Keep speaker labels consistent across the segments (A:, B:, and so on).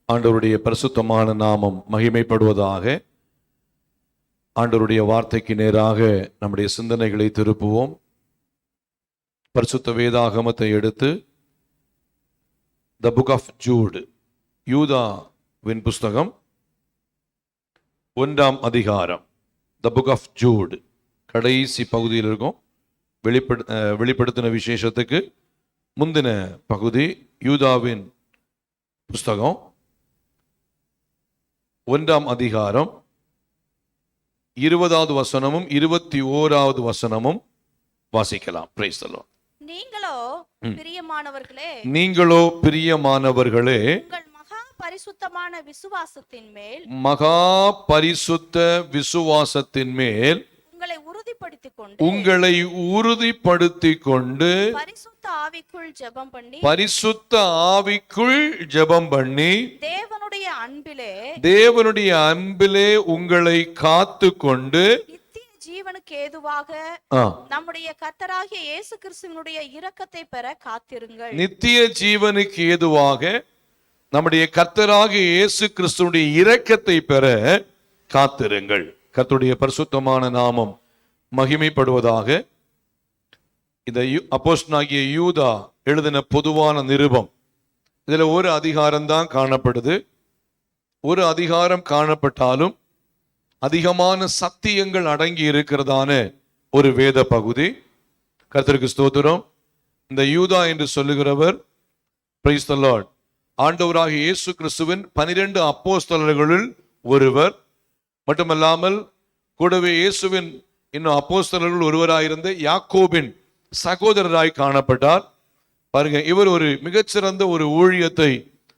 A: ஆண்டவருடைய பரிசுத்தமான நாமம் மகிமைப்படுவதாக. ஆண்டவருடைய வார்த்தைக்கு நேராக நம்முடைய சிந்தனைகளை திருப்புவோம். பரிசுத்த வேதாகமத்தை எடுத்து த புக் ஆஃப் ஜூட், யூதாவின் புஸ்தகம் 1ஆம் அதிகாரம், த புக் ஆஃப் ஜூட் கடைசி பகுதியில் இருக்கும். வெளிப்படுத்தின விசேஷத்துக்கு முந்தின பகுதி யூதாவின் புஸ்தகம் 1ஆம் அதிகாரம் 20வது வசனமும் 21வது வசனமும் வாசிக்கலாம். Price the Lord. நீங்களோ பிரியமானவர்களே
B: உங்கள் மகா பரிசுத்தமான விசுவாசத்தின் மேல் உங்களை உறுதிப்படுத்திக் கொண்டு பரிசுத்த ஆவிக்குள் ஜெபம் பண்ணி தேவனுடைய அன்பிலே உங்களை காத்து கொண்டு நித்திய ஜீவனுக்கு ஏதுவாக நம்முடைய கர்த்தராகிய இயேசு கிறிஸ்துவினுடைய இரக்கத்தை பெற காத்திருங்கள். நித்திய ஜீவனுக்கு ஏதுவாக நம்முடைய கர்த்தராகிய இயேசு கிறிஸ்துவினுடைய இரக்கத்தை பெற காத்திருங்கள். கர்த்தருடைய பரிசுத்தமான நாமம் மகிமைப்படுவதாக. இந்த அப்போஸ்தலனாகிய யூதா எழுதின பொதுவான நிருபம், இதுல ஒரு அதிகாரம் தான் காணப்படுது. ஒரு அதிகாரம் காணப்பட்டாலும் அதிகமான சத்தியங்கள் அடங்கி இருக்கிறதான ஒரு வேத பகுதி. கர்த்தருக்கு ஸ்தோத்திரம். இந்த யூதா என்று சொல்லுகிறவர், பிரைஸ் தி லார்ட், ஆண்டவராகிய இயேசு கிறிஸ்துவின் 12 அப்போஸ்தலர்களுள் ஒருவர். மட்டுமல்லாமல் கூடவே இயேசுவின் இன்னும் அப்போஸ்தலர்கள் ஒருவராயிருந்த யாக்கோபின் சகோதரராய் காணப்பட்டார். பாருங்க, இவர் ஒரு மிகச்சிறந்த ஒரு ஊழியத்தை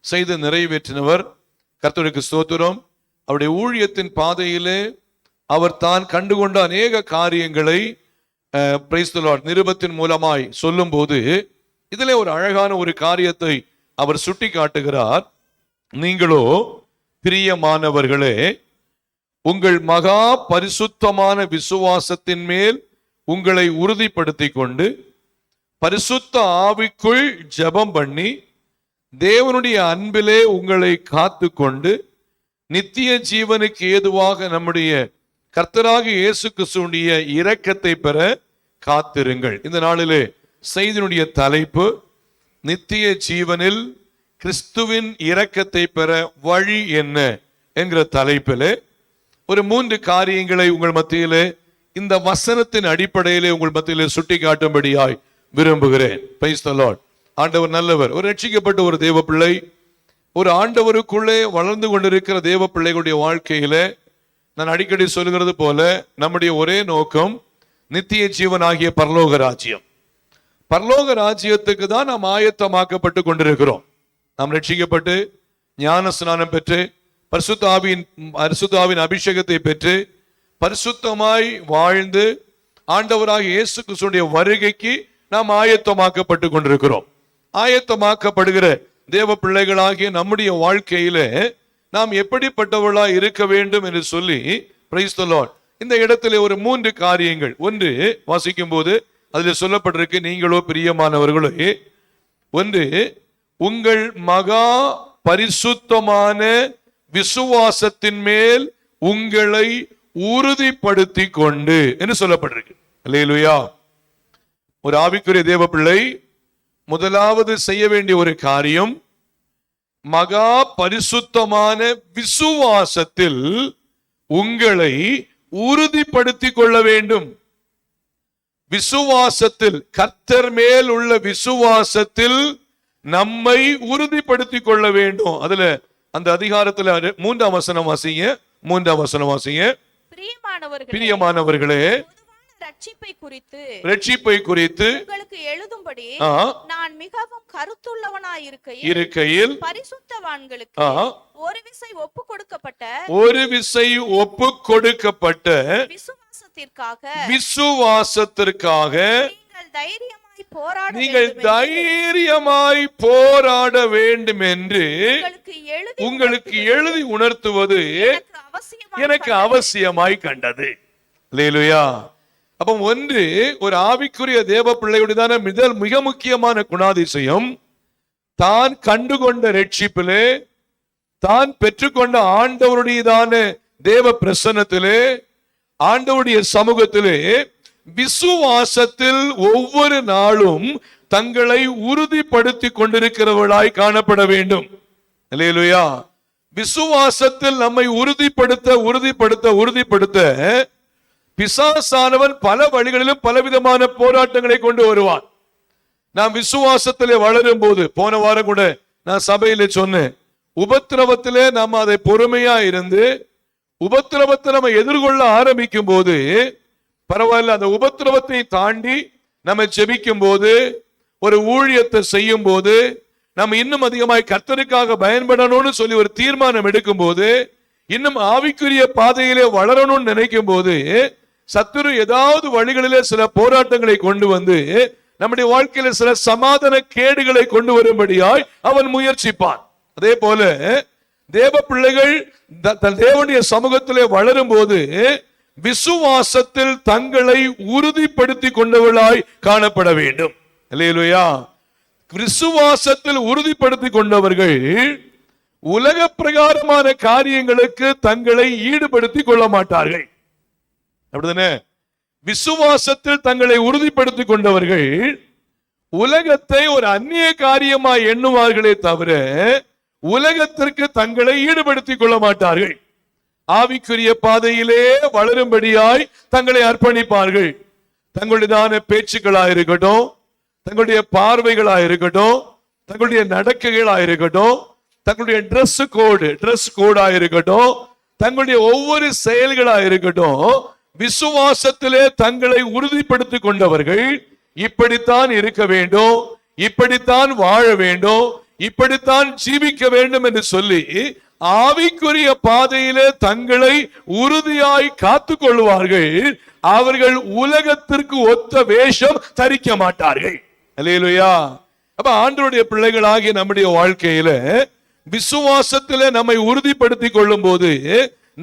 B: செய்து நிறைவேற்றினவர். கர்த்தருக்கு ஸ்தோத்திரம். அவருடைய ஊழியத்தின் பாதையிலே அவர் தான் கண்டுகொண்ட அநேக காரியங்களை பிரைஸ் தி லார்ட் நிருபத்தின் மூலமாய் சொல்லும் போது இதிலே ஒரு அழகான ஒரு காரியத்தை அவர் சுட்டி காட்டுகிறார். நீங்களோ பிரியமானவர்களே உங்கள் மகா பரிசுத்தமான விசுவாசத்தின் மேல் உங்களை உறுதிப்படுத்திக் கொண்டு பரிசுத்த ஆவிக்குள் ஜெபம் பண்ணி தேவனுடைய அன்பிலே உங்களை காத்து கொண்டு நித்திய ஜீவனுக்கு ஏதுவாக நம்முடைய கர்த்தராகிய இயேசு கிறிஸ்துவினுடைய இரக்கத்தை பெற காத்திருங்கள். இந்த நாளிலே செய்தியினுடைய தலைப்பு நித்திய ஜீவனில் கிறிஸ்துவின் இரக்கத்தை பெற வழி என்ன என்கிற தலைப்பிலே ஒரு 3 காரியங்களை உங்கள் மத்தியிலே இந்த வசனத்தின் அடிப்படையிலே உங்கள் மத்தியிலே சுட்டி காட்டும்படியாய் விரும்புகிறேன். Price the Lord. ஆண்டவர் நல்லவர். ஒரு ரட்சிக்கப்பட்ட ஒரு தேவ பிள்ளை, ஒரு ஆண்டவருக்குள்ளே வளர்ந்து கொண்டிருக்கிற தேவ பிள்ளைகளுடைய வாழ்க்கையில நான் அடிக்கடி சொல்லுகிறது போல நம்முடைய ஒரே நோக்கம் நித்திய ஜீவன் ஆகிய பரலோக ராஜ்யம். பரலோக ராஜ்யத்துக்கு தான் நாம் ஆயத்தமாக்கப்பட்டு கொண்டிருக்கிறோம். நாம் ரட்சிக்கப்பட்டு ஞான ஸ்நானம் பெற்று பரிசுத்த ஆவியின் அபிஷேகத்தை பெற்று பரிசுத்தமாய் வாழ்ந்து ஆண்டவராகிய இயேசு கிறிஸ்துவினுடைய வருகைக்கு நாம் ஆயத்தமாக்கப்பட்டு கொண்டிருக்கிறோம். ஆயத்தமாக்கப்படுகிற தேவ பிள்ளைகளாகிய நம்முடைய வாழ்க்கையில நாம் எப்படிப்பட்டவர்களா இருக்க வேண்டும் என்று சொல்லி பிரைஸ் தி லார்ட் இந்த இடத்துல ஒரு 3 காரியங்கள். ஒன்று வாசிக்கும் போது அதில் சொல்லப்பட்டிருக்கு, நீங்களோ பிரியமானவர்களே, ஒன்று உங்கள் மகா பரிசுத்தமான விசுவாசத்தின் மேல் உங்களை உறுதிப்படுத்தி கொண்டு என்று சொல்லப்பட்டிருக்கு. அல்லேலூயா. ஒரு ஆவிக்குரிய தேவ பிள்ளை முதலாவது செய்ய வேண்டிய ஒரு காரியம் மகா பரிசுத்தமான விசுவாசத்தில் உங்களை உறுதிப்படுத்திக் கொள்ள வேண்டும். விசுவாசத்தில், கர்த்தர் மேல் உள்ள விசுவாசத்தில் நம்மை உறுதிப்படுத்திக் கொள்ள வேண்டும். அதுல அந்த அதிகாரத்துல 3ஆம் வசனம் வாசிங்க. 3ஆம் வசனம் வாசிங்க. பிரியமானவர்களே, ரட்சிப்பை குறித்து உங்களுக்கு எழுதும்படி நான் மிகவும் கருத்துள்ளவனாய் இருக்கையில் பரிசுத்தவான்களுக்கு ஒரு விசை ஒப்பு கொடுக்கப்பட்ட விசுவாசத்திற்காக நீங்கள் தைரியமாய் போராட வேண்டும் என்று உங்களுக்கு எழுதி உணர்த்துவது எனக்கு அவசியமாய் கண்டது. அல்லேலூயா. அப்ப ஒன்று, ஒரு ஆவிக்குரிய தேவ பிள்ளையுடையதான மிக முக்கியமான குணாதிசயம் தான் கண்டுகொண்ட ரட்சிப்பிலே தான் பெற்றுக்கொண்ட ஆண்டவருடையதான தேவ பிரசன்னத்திலே, ஆண்டவருடைய சமூகத்திலே விசுவாசத்தில் ஒவ்வொரு நாளும் தங்களை உறுதிப்படுத்திக் கொண்டிருக்கிறவர்களாய் காணப்பட வேண்டும். அல்லேலூயா. விசுவாசத்தில் நம்மை உறுதிப்படுத்த பிசாசானவன் பல வழிகளிலும் பலவிதமான போராட்டங்களை கொண்டு வருவான். நாம் விசுவாசத்திலே வளரும் போது, போன வாரம் கூட நான் சபையில சொன்னேன், உபத்திரவத்திலே நாம் அதை பொறுமையா இருந்து உபத்திரவத்தை நம்ம எதிர்கொள்ள ஆரம்பிக்கும் போது பரவாயில்ல, அந்த உபத்திரவத்தை தாண்டி நம்ம ஜெபிக்கும் போது, ஒரு ஊழியத்தை செய்யும் போது, நம்ம இன்னும் அதிகமாய் கர்த்தருக்காக பயன்படணும்னு சொல்லி ஒரு தீர்மானம் எடுக்கும் போது, இன்னும் ஆவிக்குரிய பாதையிலே வளரணும்னு நினைக்கும் போது, சத்துரு ஏதாவது வழிகளிலே சில போராட்டங்களை கொண்டு வந்து நம்முடைய வாழ்க்கையில சில சமாதான கேடுகளை கொண்டு வரும்படியாய் அவன் முயற்சிப்பான். அதே போல தேவ பிள்ளைகள் தேவனுடைய சமூகத்திலே வளரும் போது விசுவாசத்தில் தங்களை உறுதிப்படுத்திக் கொண்டவர்களாய் காணப்பட வேண்டும். அல்லேலூயா. விசுவாசத்தில் உறுதிப்படுத்திக் கொண்டவர்கள் உலக பிரகாரமான காரியங்களுக்கு தங்களை ஈடுபடுத்திக் கொள்ள மாட்டார்கள். அப்படிதானே? விசுவாசத்தில் தங்களை உறுதிப்படுத்திக் கொண்டவர்கள் உலகத்தை ஒரு அந்நிய காரியமாய் எண்ணுவார்களே தவிர உலகத்திற்கு தங்களை ஈடுபடுத்திக் கொள்ள மாட்டார்கள். ஆவிக்குரிய பாதையிலே வளரும்படியாய் தங்களை அர்ப்பணிப்பார்கள். தங்களுடையதான பேச்சுக்களாயிருக்கட்டும், தங்களுடைய பார்வைகளாயிருக்கட்டும், தங்களுடைய நடக்கைகளாயிருக்கட்டும், தங்களுடைய ட்ரெஸ் கோடாயிருக்கட்டும், தங்களுடைய ஒவ்வொரு செயல்களாயிருக்கட்டும், விசுவாசத்திலே தங்களை உறுதிப்படுத்திக் கொண்டவர்கள் இப்படித்தான் இருக்க வேண்டும், இப்படித்தான் வாழ வேண்டும், இப்படித்தான் ஜீவிக்க வேண்டும் என்று சொல்லி ஆவிக்குரிய பாதையிலே தங்களை உறுதியாய் காத்துக் கொள்வார்கள். அவர்கள் உலகத்திற்கு ஒத்த வேஷம் தரிக்க மாட்டார்கள். அல்லேலூயா. அப்ப ஆண்டவருடைய பிள்ளைகளாகிய நம்முடைய வாழ்க்கையில விசுவாசத்திலே நம்மை உறுதிப்படுத்திக் கொள்ளும் போது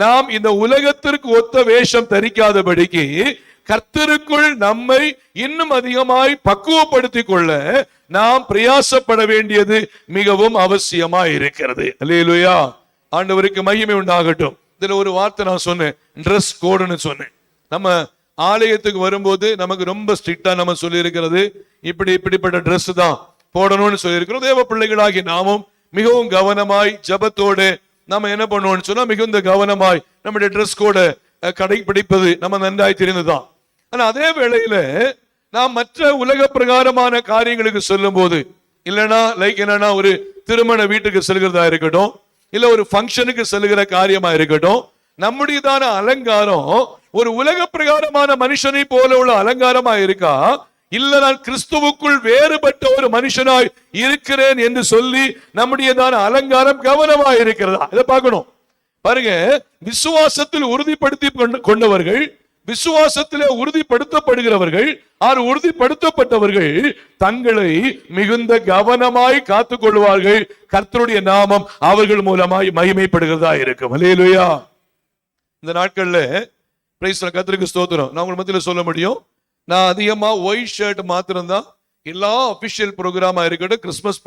B: நாம் இந்த உலகத்திற்கு ஒத்த வேஷம் தரிக்காதபடிக்கு கர்த்தருக்குள் நம்மை இன்னும் அதிகமாய் பக்குவப்படுத்திக் கொள்ள நாம் பிரயாசப்பட வேண்டியது மிகவும் அவசியமாய் இருக்கிறது. அல்லேலூயா. ஆண்டவருக்கு மகிமை உண்டாகட்டும். இதுல ஒரு வார்த்தை நான் சொன்னேன், ட்ரெஸ் கோடுன்னு சொன்னேன். நம்ம ஆலயத்துக்கு வரும்போது நமக்கு ரொம்ப ஸ்ட்ரிக்டா நம்ம சொல்லி இருக்கிறது, இப்படிப்பட்ட ட்ரெஸ் தான் போடணும்னு சொல்லி இருக்கிறோம். தேவ பிள்ளைகளாகி நாமும் மிகவும் கவனமாய் ஜபத்தோடு நம்ம என்ன பண்ணுவோம்னு சொன்னா மிகுந்த கவனமாய் நம்முடைய ட்ரெஸ் கோட கடைபிடிப்பது நம்ம நன்றாய் தெரிந்துதான். ஆனா அதே வேளையில நாம் மற்ற உலக பிரகாரமான காரியங்களுக்கு சொல்லும் போது, இல்லைன்னா லைக் என்னன்னா ஒரு திருமண வீட்டுக்கு செல்கிறதா இருக்கட்டும், இல்ல ஒரு ஃபங்க்ஷனுக்கு செல்கிற காரியமா இருக்கட்டும், நம்முடையதான அலங்காரம் ஒரு உலக பிரகாரமான மனுஷனை போல உள்ள அலங்காரமா இருக்கா, இல்ல நான் கிறிஸ்துவுக்குள் வேறுபட்ட ஒரு மனுஷனாய் இருக்கிறேன் என்று சொல்லி நம்முடையதான அலங்காரம் கவனமா இருக்கிறதா, இதை பார்க்கணும். பாருங்க, விசுவாசத்தில் உறுதிப்படுத்தி கொண்டவர்கள், விசுவாசத்திலே உறுதிப்படுத்தப்படுகிறவர்கள், உறுதிப்படுத்தப்பட்டவர்கள் தங்களை மிகுந்த கவனமாய் காத்துக் கொள்வார்கள். கர்த்தருடைய நாமம் அவர்கள் மூலமாய் மகிமைப்படுகிறதா இருக்கும். அல்லேலூயா. இந்த நாட்கள்ல பிரைஸ் கர்த்தருக்கு ஸ்தோத்திரம். நான் உங்க மத்தியில சொல்ல முடியும், நான் அதிகமா ஒயிட் ஷர்ட் மாத்திரம்தான் எல்லா அபிஷியல் ப்ரோக்ராமா இருக்கட்டும், கிறிஸ்துமஸ்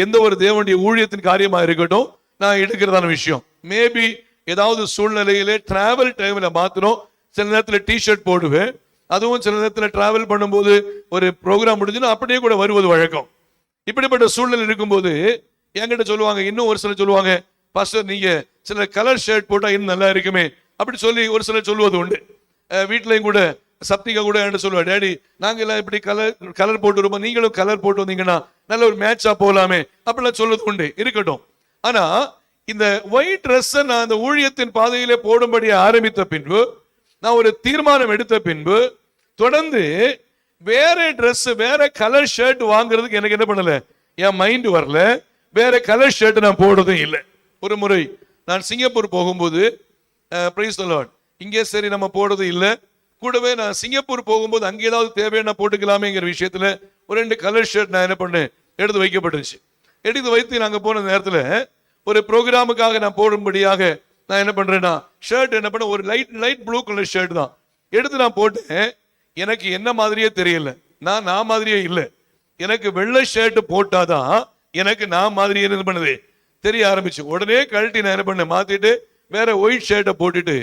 B: எந்த ஒரு தேவனுடைய ஊழியத்தின் காரியமா இருக்கட்டும், நான் எடுக்கிறதான விஷயம். மேபி ஏதாவது சூழ்நிலையிலே டிராவல் டைம்ல மாத்திரம் சில நேரத்தில் டிஷர்ட் போடுவேன். அதுவும் சில நேரத்தில் டிராவல் பண்ணும்போது ஒரு ப்ரோக்ராம் முடிஞ்சுன்னா அப்படியே கூட வருவது வழக்கம். இப்படிப்பட்ட சூழ்நிலை இருக்கும்போது என்கிட்ட சொல்லுவாங்க, இன்னும் ஒரு சிலர் சொல்லுவாங்க, பாஸ்டர் நீங்க சில கலர் ஷர்ட் போட்டா இன்னும் நல்லா இருக்குமே அப்படி சொல்லி ஒரு சிலர் சொல்லுவது உண்டு. வீட்லையும் கூட சப்திகா கூட என்கிட்ட சொல்லுவா, டேடி நாங்க எல்லாம் இப்படி கலர் போட்டு வரும்போது நீங்களும் கலர் போட்டு வந்தீங்கன்னா நல்ல ஒரு மேட்சா போகலாமே அப்படிலாம் சொல்லுவது உண்டு. இருக்கட்டும். ஆனா இந்த ஒயிட் ட்ரெஸ் நான் அந்த ஊழியத்தின் பாதையிலே போடும்படி ஆரம்பித்த பின்பு, நான் ஒரு தீர்மானம் எடுத்த பின்பு தொடர்ந்து வேற ட்ரெஸ் வேற கலர் ஷர்ட் வாங்குறதுக்கு எனக்கு என்ன பண்ணல, என் மைண்ட் வரல. வேற கலர் ஷர்ட் நான் போடுறதும் இல்லை. ஒரு முறை நான் சிங்கப்பூர் போகும்போது, பிரைஸ் தி லார்ட், இங்கே சரி நம்ம போடுறது இல்லை, கூடவே நான் சிங்கப்பூர் போகும்போது அங்கே ஏதாவது தேவையான போட்டுக்கலாமேங்கிற விஷயத்துல ஒரு 2 கலர் ஷர்ட் நான் என்ன பண்ணேன், எடுத்து வைக்கப்பட்டுச்சு. எடுத்து வைத்து நாங்க போன நேரத்துல ஒரு ப்ரோக்ராமுக்காக நான் போடும்படியாக நான் என்ன பண்றேன்னா ஷர்ட் என்ன பண்ண, ஒரு லைட் ப்ளூ கலர் ஷர்ட் தான் எடுத்து நான் போட்டேன். எனக்கு என்ன மாதிரியே தெரியல, நான் மாதிரியே இல்லை. எனக்கு வெள்ளை ஷர்ட் போட்டாதான் எனக்கு நான் மாதிரியே என்ன பண்ணுது தெரிய ஆரம்பிச்சு. உடனே கழட்டி நான் என்ன பண்ண மாத்திட்டு வேற ஒயிட் ஷர்ட்டை போட்டுட்டு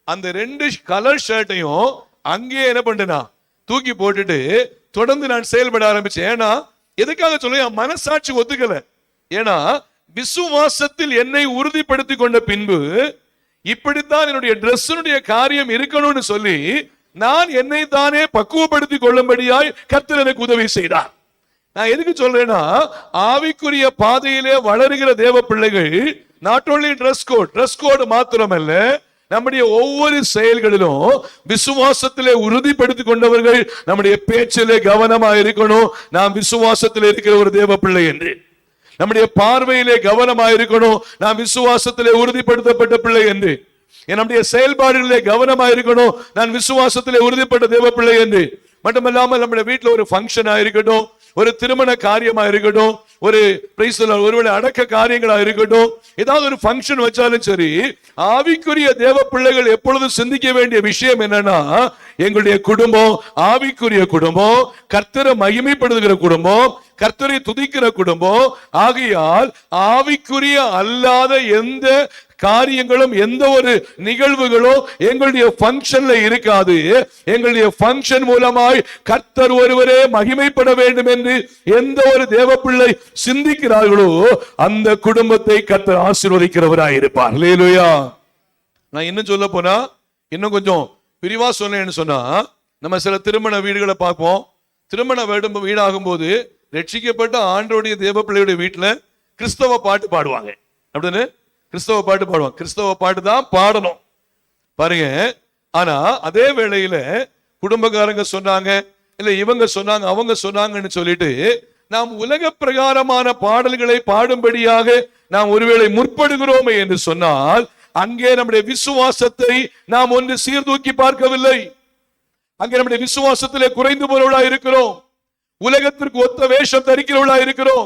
B: அந்த 2 கலர் ஷர்ட்டையும் அங்கேயே என்ன பண்ணா தூக்கி போட்டுட்டு தொடர்ந்து நான் செயல்பட ஆரம்பிச்சேன். ஏன்னா எதுக்காக சொல்ல, என் மனசாட்சி ஒத்துக்கல. ஏன்னா விசுவாசத்தில் என்னை உறுதிப்படுத்தி கொண்ட பின்பு இப்படித்தான் என்னுடைய டிரெஸ்னுடைய காரியம் இருக்கணும்னு சொல்லி நான் என்னை தானே பக்குவப்படுத்தி கொள்ளும்படியாய் கர்த்தர் எனக்கு உதவி செய்தார். நான் எதுக்கு சொல்றேன்னா, ஆவிக்குரிய பாதையிலே வளருகிற தேவ பிள்ளைகள் நாட் ஓன்லி ட்ரெஸ் கோட் மாத்திரமல்ல, நம்முடைய ஒவ்வொரு செயல்களிலும் விசுவாசத்திலே உறுதிப்படுத்திக் கொண்டவர்கள் நம்முடைய பேச்சிலே கவனமா இருக்கணும். நாம் விசுவாசத்தில் இருக்கிற ஒரு தேவ பிள்ளை என்று. நம்முடைய பார்வையிலே கவனமா இருக்கணும், நாம் விசுவாசத்திலே உறுதிப்படுத்தப்பட்ட பிள்ளை என்று. நம்முடைய செயல்பாடுகளிலே கவனமா இருக்கணும், நான் விசுவாசத்திலே உறுதிப்பட்ட தேவ பிள்ளை என்று. மட்டுமல்லாமல் நம்முடைய வீட்டில் ஒரு ஃபங்க்ஷனா இருக்கட்டும், ஒரு திருமண காரியமா இருக்கட்டும், ஒருவேளை அடக்க காரியங்களா இருக்கட்டும், ஏதாவது ஒரு ஃபங்க்ஷன் வச்சாலும் சரி, ஆவிக்குரிய தேவ பிள்ளைகள் எப்பொழுதும் சிந்திக்க வேண்டிய விஷயம் என்னன்னா, எங்களுடைய குடும்பம் ஆவிக்குரிய குடும்பம், கர்த்தரை மகிமைப்படுத்துகிற குடும்பம், கர்த்தரை துதிக்கிற குடும்பம். ஆகையால் ஆவிக்குரிய அல்லாத எந்த காரியங்களும் எந்த ஒரு நிகழ்வுகளும் எங்களுடைய ஃபங்க்ஷன்ல இருக்காது. எங்களுடைய ஃபங்க்ஷன் மூலமாய் கர்த்தர் ஒருவரே மகிமைப்பட வேண்டும் என்று எந்த ஒரு தேவ பிள்ளை சிந்திக்கிறார்களோ அந்த குடும்பத்தை கர்த்தர் ஆசீர்வதிக்கிறவராய் இருப்பார். அல்லேலூயா. நான் இன்னும் சொல்ல போனா, இன்னும் கொஞ்சம் விரிவா சொன்னேன்னு சொன்னா, நம்ம சில திருமண வீடுகளை பார்ப்போம். திருமண வீடாகும் போது ரட்சிக்கப்பட்ட ஆண்டோடைய தேவ பிள்ளையுடைய வீட்டுல கிறிஸ்தவ பாட்டு பாடுவாங்க. அப்படின்னு கிறிஸ்தவ பாட்டு பாடுவாங்க. கிறிஸ்தவ பாட்டு தான் பாடணும் பாருங்க. ஆனா அதே வேளையில குடும்பக்காரங்க சொன்னாங்க, இல்ல இவங்க சொன்னாங்க, அவங்க சொன்னாங்கன்னு சொல்லிட்டு நாம் உலக பிரகாரமான பாடல்களை பாடும்படியாக நாம் ஒருவேளை முற்படுகிறோமே என்று சொன்னால், அங்கே நம்முடைய விசுவாசத்தை நாம் ஒன்று சீர்தூக்கி பார்க்கவில்லை. அங்கே நம்முடைய விசுவாசத்திலே குறைந்து போறவர்களா இருக்கிறோம். உலகத்திற்கு ஒத்த வேஷம் தரிக்கிறவர்களா இருக்கிறோம்.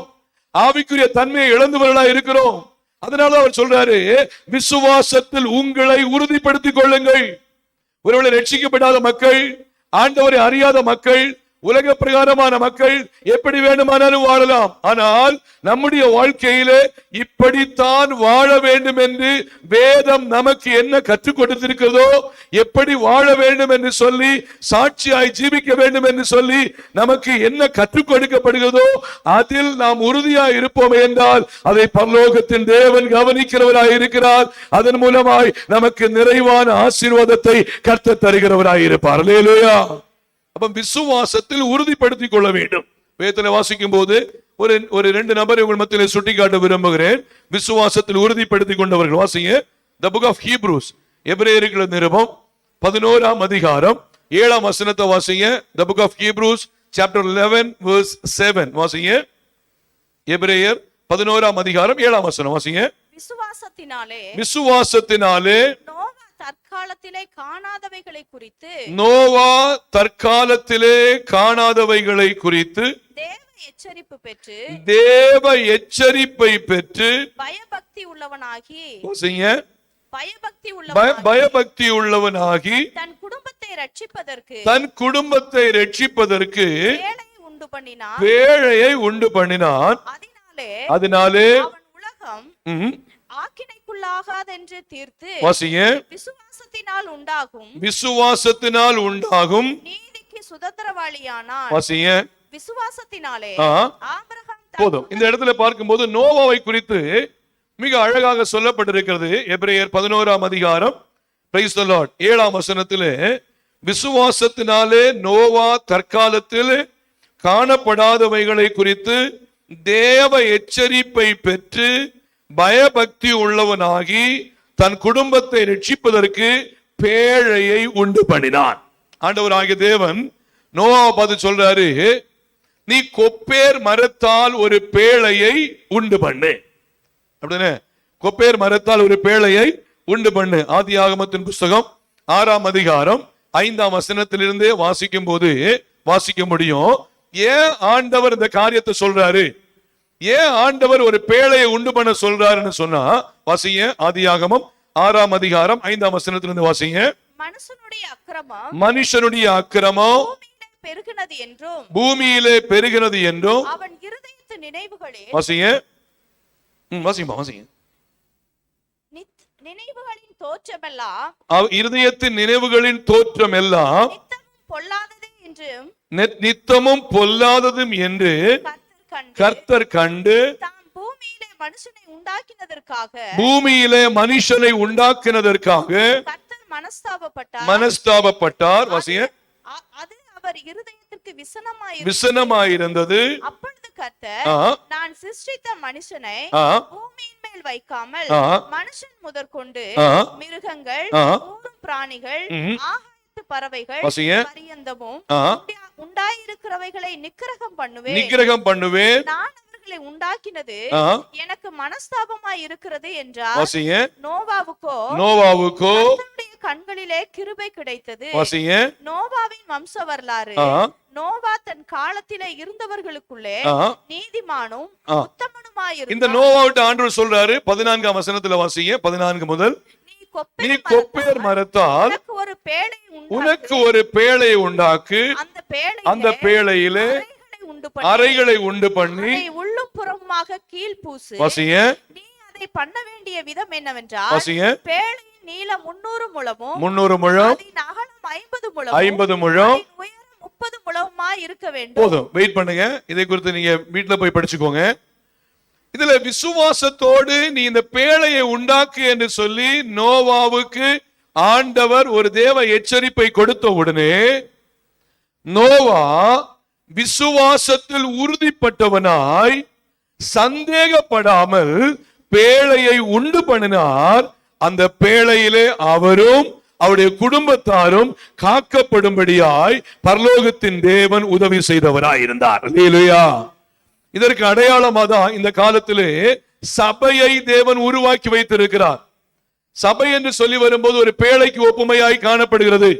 B: ஆவிக்குரிய தன்மையை இழந்தவர்களா இருக்கிறோம். அதனால அவர் சொல்றாரு, விசுவாசத்தில் உங்களை உறுதிப்படுத்திக் கொள்ளுங்கள். ஒருவேளை ரட்சிக்கப்படாத மக்கள், ஆண்டவரை அறியாத மக்கள், உலக பிரகாரமான மக்கள் எப்படி வேண்டுமானாலும் வாழலாம். ஆனால் நம்முடைய வாழ்க்கையிலே இப்படித்தான் வாழ வேண்டும் என்று வேதம் நமக்கு என்ன கற்றுக் கொடுத்திருக்கிறதோ, எப்படி வாழ வேண்டும் என்று சொல்லி, சாட்சியாய் ஜீவிக்க வேண்டும் என்று சொல்லி நமக்கு என்ன கற்றுக் கொடுக்கப்படுகிறதோ அதில் நாம் உறுதியாய் இருப்போம் என்றால் அதை பரலோகத்தின் தேவன் கவனிக்கிறவராய் இருக்கிறார். அதன் மூலமாய் நமக்கு நிறைவான ஆசீர்வாதத்தை கர்த்தர் தருகிறவராய் இருப்பார். அல்லேலூயா. அப்ப விசுவாசத்தில் உறுதிப்படுத்திக் கொள்ள வேண்டும். வேதத்திலே வாசிக்கும் போது ஒரு 2 நபரை உங்கள் மத்தியிலே சுட்டிக்காட்ட விரும்புகிறேன். விசுவாசத்தில் உறுதிப்படுத்திக் கொண்டவர்கள். வாசிங்க The Book of Hebrews, எபிரேயர்கள் நிருபம் 11ஆம் அதிகாரம் 7ஆம் வசனத்தை வாசிங்க. The Book of Hebrews chapter 11 verse 7 வாசிங்க. எபிரேயர் 11ஆம் அதிகாரம் 7ஆம் வசனம் வாசிங்க. விசுவாசத்தினாலே
C: தற்காலத்திலே காணாதவைகளை குறித்து,
B: நோவா தற்காலத்திலே காணாதவைகளை குறித்து
C: தேவ எச்சரிப்பு பெற்று,
B: தேவ எச்சரிப்பை பெற்று
C: பயபக்தி உள்ளவனாகி,
B: பயபக்தி உள்ளவனாகி
C: தன் குடும்பத்தை
B: ரட்சிப்பதற்கு
C: வேளையை
B: உண்டு பண்ணினான். அதனாலே
C: அவன் உலகம் ஆக்கினைக்குள்ளாகாதென்று தீர்த்து,
B: விசுவாசத்தினால் உண்டாகும்
C: நீதிக்கு சுதந்திரவாளியானான். விசுவாசத்தினாலே ஆபிரகாம்.
B: போதும். இந்த இடத்துல பார்க்கும்போது நோவாவை குறித்து மிக அழகாக சொல்லப்பட்டிருக்கிறது. எபிரேயர் 11ஆம் அதிகாரம் 7ஆம் வசனத்திலே, விசுவாசத்தினாலே நோவா தற்காலத்தில் காணப்படாதவைகளை குறித்து தேவ எச்சரிப்பை பெற்று பயபக்தி உள்ளவனாகி தன் குடும்பத்தை ரட்சிப்பதற்கு பேழையை உண்டு பண்ணினான். ஆண்டவராகிய தேவன் நோவாவை பார்த்து சொல்றாரு, நீ கொப்பேர் மரத்தால் ஒரு பேழையை உண்டு பண்ணு. அப்படின்னு கொப்பேர் மரத்தால் ஒரு பேழையை உண்டு பண்ணு. ஆதியாகமத்தின் புஸ்தகம் 6ஆம் அதிகாரம் 5ஆம் வசனத்திலிருந்தே வாசிக்கும் போது வாசிக்க முடியும். ஏன் ஆண்டவர் இந்த காரியத்தை சொல்றாரு, ஏன் ஆண்டவர் ஒரு பேழையை உண்டு பண்ண சொல்றாருன்னு சொன்னா, வாசிங்க. ஆதியாகமம் 6ஆம் அதிகாரம் 5ஆம் வசனத்திலிருந்து வாசிங்க. மனுஷனுடைய அக்கிரமம் பூமியிலே பெருகினது என்றும்
C: அவன் இருதயத்து நினைவுகளே,
B: வாசிங்க. வாசிங்க வாசிங்க.
C: நினைவுகளின் தோற்றமெல்லாம்
B: இருதயத்தின் நினைவுகளின் தோற்றம் எல்லாம்
C: நித்தமும் பொல்லாதது என்றும்
B: நித்தமும் பொல்லாததும் என்று கர்த்தர் கண்டு
C: தாம் பூமியிலே மனுஷனை உண்டாக்கினதற்காக
B: கர்த்தர் மனஸ்தாபப்பட்டார். வாசிங்க.
C: அது அவர் இருதயத்திற்கு
B: விசனமாயிருந்தது.
C: அப்பொழுது கர்த்தர் நான் சிருஷ்டித்த மனுஷனை பூமியின் மேல் வைக்காமல் மனுஷன் முதற்கொண்டு மிருகங்கள், ஊரும் பிராணிகள், ஆகாயத்து பறவைகள் பரியந்தமும் உண்டாயிருக்கிறவைகளை நிக்கிரகம் பண்ணுவேன். நான் அவர்களை உண்டாக்கினது எனக்கு மனஸ்தாபமாய் இருக்கிறது என்றார். நோவாவுக்கோ கண்களிலே கிருபை கிடைத்தது. நோவாவின் வம்ச வரலாறு. நோவா தன் காலத்திலே இருந்தவர்களுக்குள்ளே நீதிமானும் உத்தமனுமாயிருந்தார்.
B: இந்த நோவாவிட்ட ஆண்டவர் சொல்றாரு 14ஆம் வசனத்துல வாசிங்க. 14 முதல். நீ கொப்பேர் மரத்தால் உனக்கு ஒரு பேழை உண்டாக்கு, அந்த பேழையிலே அறைகளை உண்டு பண்ணி
C: உள்ளும் புறமுமாக கீழ் பூசு. நீ அதை பண்ண வேண்டிய விதம் என்னவென்றால் பேழையின் நீளம் 300 முழமும்
B: 300 முழம்,
C: அதன் அகலம்
B: 50 முழம்,
C: உயரம் 30 முழமாய் இருக்க வேண்டும்.
B: போதும், வெயிட் பண்ணுங்க. இதை குறித்து நீங்க வீட்டுல போய் படிச்சுக்கோங்க. இதுல விசுவாசத்தோடு நீ இந்த பேழையை உண்டாக்கு என்று சொல்லி நோவாவுக்கு ஆண்டவர் ஒரு தேவ எச்சரிப்பை கொடுத்த உடனே நோவா விசுவாசத்தில் உறுதிப்பட்டவனாய் சந்தேகப்படாமல் பேழையை உண்டு பண்ணினார். அந்த பேழையிலே அவரும் அவருடைய குடும்பத்தாரும் காக்கப்படும்படியாய் பரலோகத்தின் தேவன் உதவி செய்தவராய் இருந்தார். அல்லேலூயா. இதற்கு அடையாளமா தான் இந்த காலத்திலே சபையை தேவன் உருவாக்கி வைத்திருக்கிறார். சபை என்று சொல்லி வரும்போது ஒரு பேழைக்கு ஒப்புமையாய் காணப்படுகிறது.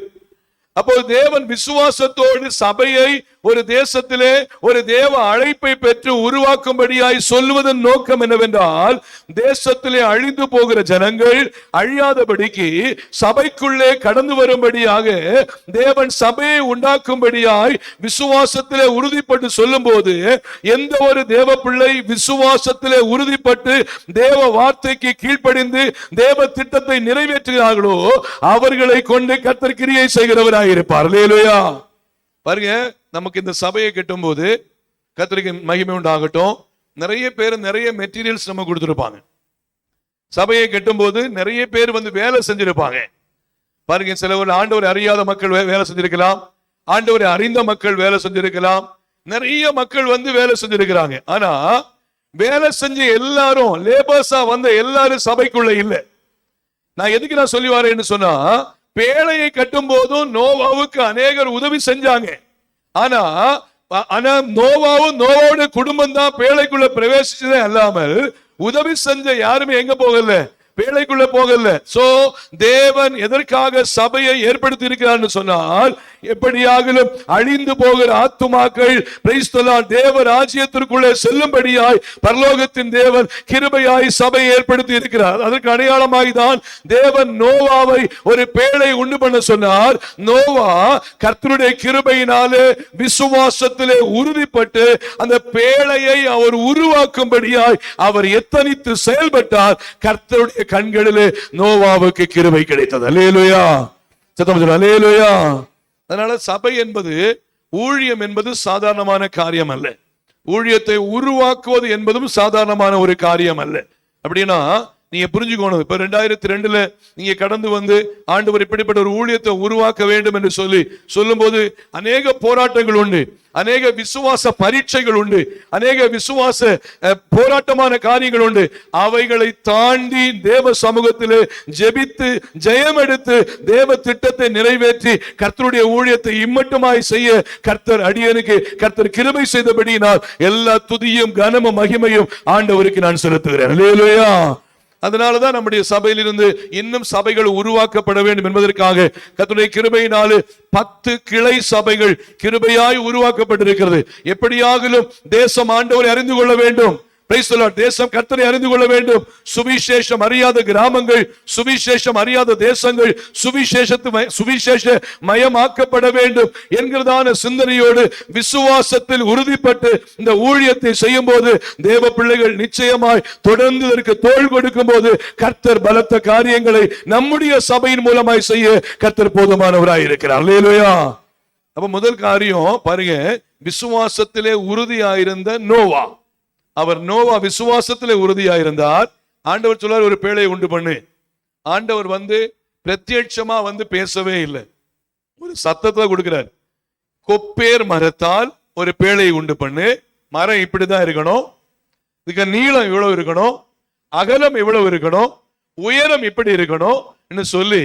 B: அப்போ தேவன் விசுவாசத்தோடு சபையை ஒரு தேசத்திலே ஒரு தேவ அழைப்பை பெற்று உருவாக்கும்படியாய் சொல்வதன் நோக்கம் என்னவென்றால், தேசத்திலே அழிந்து போகிற ஜனங்கள் அழியாதபடிக்கு சபைக்குள்ளே கடந்து வரும்படியாக தேவன் சபையை உண்டாக்கும்படியாய் விசுவாசத்திலே உறுதிப்பட்டு சொல்லும் போது, எந்த ஒரு தேவ பிள்ளை விசுவாசத்திலே உறுதிப்பட்டு தேவ வார்த்தைக்கு கீழ்ப்படிந்து தேவ திட்டத்தை நிறைவேற்றுகிறார்களோ அவர்களை கொண்டு கர்த்தர் கிரியை செய்கிறவராய் இருப்பார். அல்லேலூயா. பாருங்க, நமக்கு இந்த சபையை கட்டும் போது கர்த்தருக்கு மகிமை உண்டாகட்டும். நிறைய பேர் நிறைய மெட்டீரியல்ஸ் நம்ம கொடுத்திருப்பாங்க. சபையை கட்டும் போது நிறைய பேர் வந்து வேலை செஞ்சிருப்பாங்க. பாருங்க, சிலவர் ஆண்டவரை அறியாத மக்கள் வேலை செஞ்சிருக்கலாம், ஆண்டவரை அறிந்த மக்கள் வேலை செஞ்சிருக்கலாம், நிறைய மக்கள் வந்து வேலை செஞ்சிருக்கிறாங்க. ஆனா வேலை செஞ்ச எல்லாரும் லேபர்ஸா வந்த எல்லாரும் சபைக்குள்ள இல்லை. நான் எதுக்கு நான் சொல்லி வரேன்னு சொன்னா, பேழையை கட்டும் போதும் நோவாவுக்கு அநேகர் உதவி செஞ்சாங்க. ஆனா நோவாவோட குடும்பம் தான் பேழைக்குள்ள பிரவேசிச்சதே அல்லாமல் உதவி செஞ்ச யாருமே எங்க போகல, பேழைக்குள்ள போகல. சோ தேவன் எதற்காக சபையை ஏற்படுத்தி இருக்கிறார் சொன்னால், எப்படியாகிலும் அழிந்து போகிற ஆத்துமாக்கள் தேவ ராஜ்யத்திற்குள்ளே செல்லும்படியாய் பரலோகத்தின் தேவன் கிருபையாய் சபையை ஏற்படுத்தி இருக்கிறார். அதற்கு அடையாளமாய் தான் தேவன் நோவாவை ஒரு பேழை உண்டு பண்ண சொன்னார். நோவா கர்த்தருடைய கிருபையினாலே விசுவாசத்திலே உறுதிப்பட்டு அந்த பேழையை அவர் உருவாக்கும்படியாய் அவர் எத்தனித்து செயல்பட்டார். கர்த்தருடைய கண்களிலே நோவாவுக்கு கிருபை கிடைத்தது. அல்லேலூயா. சத்தம் சொல்லுங்க, அல்லேலூயா. அதனால சபை என்பது, ஊழியம் என்பது சாதாரணமான காரியம் அல்ல. ஊழியத்தை உருவாக்குவது என்பதும் சாதாரணமான ஒரு காரியம் அல்ல. அப்படின்னா நீங்க புரிஞ்சுக்கணும். இப்ப 2002 நீங்க கடந்து வந்து ஆண்டவர் இப்படிப்பட்ட ஒரு ஊழியத்தை உருவாக்க வேண்டும் என்று சொல்லும் போது அநேக போராட்டங்கள் உண்டு, அநேக விசுவாச பரீட்சைகள் உண்டு, அநேக விசுவாச போராட்டமான காரியங்கள் உண்டு. அவைகளை தாண்டி தேவ சமூகத்திலே ஜெபித்து ஜெயம் எடுத்து தேவ திட்டத்தை நிறைவேற்றி கர்த்தருடைய ஊழியத்தை இம்மட்டுமாய் செய்ய கர்த்தர் கிருபை செய்தபடியினால் எல்லா துதியும் கனமும் மகிமையும் ஆண்டவருக்கு நான் செலுத்துகிறேன். அல்லேலூயா. அதனாலதான் நம்முடைய சபையிலிருந்து இன்னும் சபைகள் உருவாக்கப்பட வேண்டும் என்பதற்காக கர்த்தருடைய கிருபையினாலே 10 கிளை சபைகள் கிருபையாய் உருவாக்கப்பட்டிருக்கிறது. எப்படியாகிலும் தேசம் ஆண்டவரை அறிந்து கொள்ள வேண்டும், Praise the Lord. தேசம் கர்த்தரை அறிந்து கொள்ள வேண்டும். சுவிசேஷம் அறியாத கிராமங்கள், சுவிசேஷம் அறியாத தேசங்கள் சுவிசேஷ மயமாக்கப்பட வேண்டும் என்கிறதான சிந்தனையோடு விசுவாசத்தில் உறுதிப்பட்டு இந்த ஊழியத்தை செய்யும் போது தேவ பிள்ளைகள் நிச்சயமாய் தொடர்ந்து இதற்கு தோள் கொடுக்கும் போது கர்த்தர் பலத்த காரியங்களை நம்முடைய சபையின் மூலமாய் செய்ய கர்த்தர் போதுமானவராய் இருக்கிறார். அல்லேலூயா. அப்ப முதல் காரியம் பாருங்க, விசுவாசத்திலே உறுதியாயிருந்த நோவா. அவர் நோவா விசுவாசத்திலே உறுதியாயிருந்தார். ஆண்டவர் சொல்லார், ஒரு பேழையை உண்டு பண்ணு. ஆண்டவர் பிரத்யட்சமா பேசவே இல்லை, ஒரு சத்தத்தை கொடுக்கிறார். கொப்பேர் மரத்தால் ஒரு பேழையை உண்டு பண்ணு. மரம் இப்படிதான் இருக்கணும், இதுக்கு நீளம் இவ்வளவு இருக்கணும், அகலம் இவ்வளவு இருக்கணும், உயரம் இப்படி இருக்கணும் சொல்லி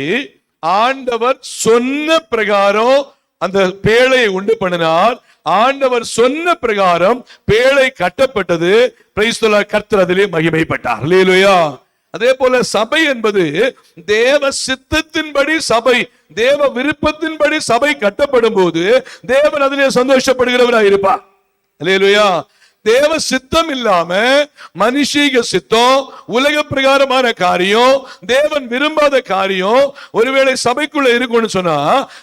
B: ஆண்டவர் சொன்ன பிரகாரம் அந்த பேழையை உண்டு பண்ணினார். ஆண்டவர் சொன்ன பிரகாரம் பேழை கட்டப்பட்டது. Price the Lord. கர்த்தர் அதிலே மகிமைப்பட்டார். அல்லேலூயா. அதே போல சபை என்பது தேவ சித்தத்தின்படி சபை, தேவ விருப்பத்தின்படி சபை கட்டப்படும் போது தேவன் அதிலே சந்தோஷப்படுகிறவராய் இருப்பார். அல்லேலூயா. தேவ சித்தம் இல்லாம மனுஷீக சித்தம், உலக பிரகாரமான காரியம், தேவன் விரும்பாத காரியம் ஒருவேளை சபைக்குள்ள இருக்கும்னு சொன்னா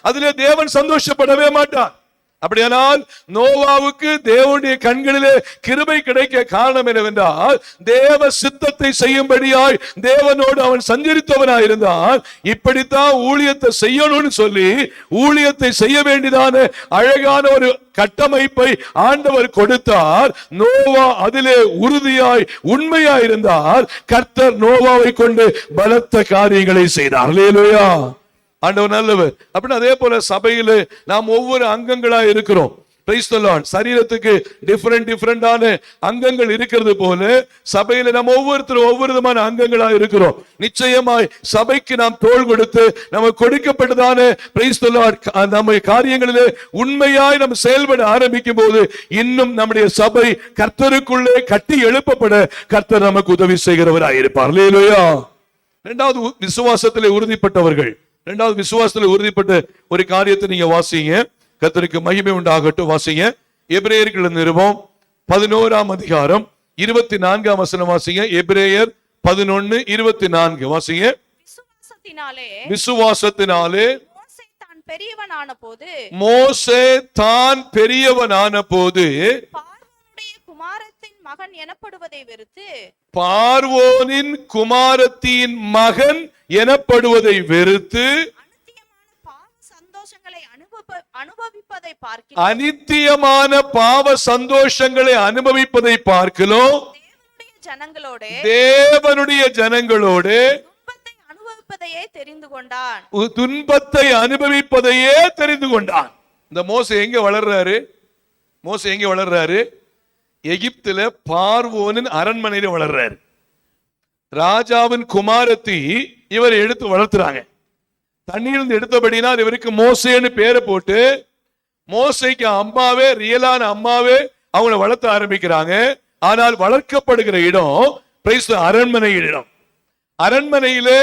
B: அதுல தேவன் சந்தோஷப்படவே மாட்டார். அப்படியானால் நோவாவுக்கு தேவனுடைய கண்களிலே கிருபை கிடைக்க காரணம் என்னவென்றால் தேவ சித்தத்தை செய்யும்படியாய் தேவனோடு அவன் சஞ்சரித்தவனாய் இருந்தான். இப்படித்தான் ஊழியத்தை செய்யணும்னு சொல்லி ஊழியத்தை செய்ய வேண்டியதான அழகான ஒரு கட்டமைப்பை ஆண்டவர் கொடுத்தார். நோவா அதிலே உறுதியாய் உண்மையாய் இருந்தார். கர்த்தர் நோவாவை கொண்டு பலத்த காரியங்களை செய்தார். அல்லேலூயா. ஆண்டவர் நல்லவர். அப்படின்னு அதே போல சபையில நாம் ஒவ்வொரு அங்கங்களா இருக்கிறோம். Price the Lord. சரீரத்துக்கு டிஃபரெண்டான அங்கங்கள் இருக்கிறது போல சபையில நாம் ஒவ்வொருத்தரும் ஒவ்வொரு விதமான அங்கங்களா இருக்கிறோம். நிச்சயமாய் சபைக்கு நாம் தோள் கொடுத்து நமக்கு கொடுக்கப்பட்டதான பிரைஸ் தி லார்ட் நம்ம காரியங்களிலே உண்மையாய் நாம் செயல்பட ஆரம்பிக்கும் போது இன்னும் நம்முடைய சபை கர்த்தருக்குள்ளே கட்டி எழுப்பப்பட கர்த்தர் நமக்கு உதவி செய்கிறவராய் இருப்பார். அல்லேலூயா. இரண்டாவது, விசுவாசத்திலே உறுதிப்பட்டவர்கள். இரண்டாவது, விசுவாசத்தில் உறுதிப்பட்ட ஒரு காரியத்தை நீங்க வாசிங்க. கர்த்தருக்கு மகிமை உண்டாகட்டும். வாசிங்க எபிரேயர்கள் நிருபம் 11ஆம் அதிகாரம் 24ஆம் வசனம் வாசிங்க. எபிரேயர் 11:24 வாசிங்க. விசுவாசத்தினாலே மோசே தான் பெரியவனான போது
C: குமாரத்தின் மகன் எனப்படுவதை வெறுத்து,
B: பார்வோனின் குமாரத்தின் மகன் எனப்படுவதை வெறுத்து அநித்தியமான பாவ சந்தோஷங்களை அனுபவிப்பதை பார்க்கிறோம். தேவனுடைய ஜனங்களோடு
C: அனுபவிப்பதையே தெரிந்து கொண்டான்.
B: துன்பத்தை அனுபவிப்பதையே தெரிந்து கொண்டான். இந்த மோசே எங்க வளர்றாரு? மோசே எங்க வளர்றாரு? எகிப்துல பார்வோனின் அரண்மனையில வளர்றாரு. ராஜாவின் குமாரத்தி இவர் எடுத்து வளர்த்துறாங்க. தண்ணீர் எடுத்தபடினால் இவருக்கு மோசேன்னு பேரை போட்டு மோசைக்கு அம்மாவே, ரியலான அம்மாவே அவங்களை வளர்த்த ஆரம்பிக்கிறாங்க. ஆனால் வளர்க்கப்படுகிற இடம் அரண்மனை இடம். அரண்மனையிலே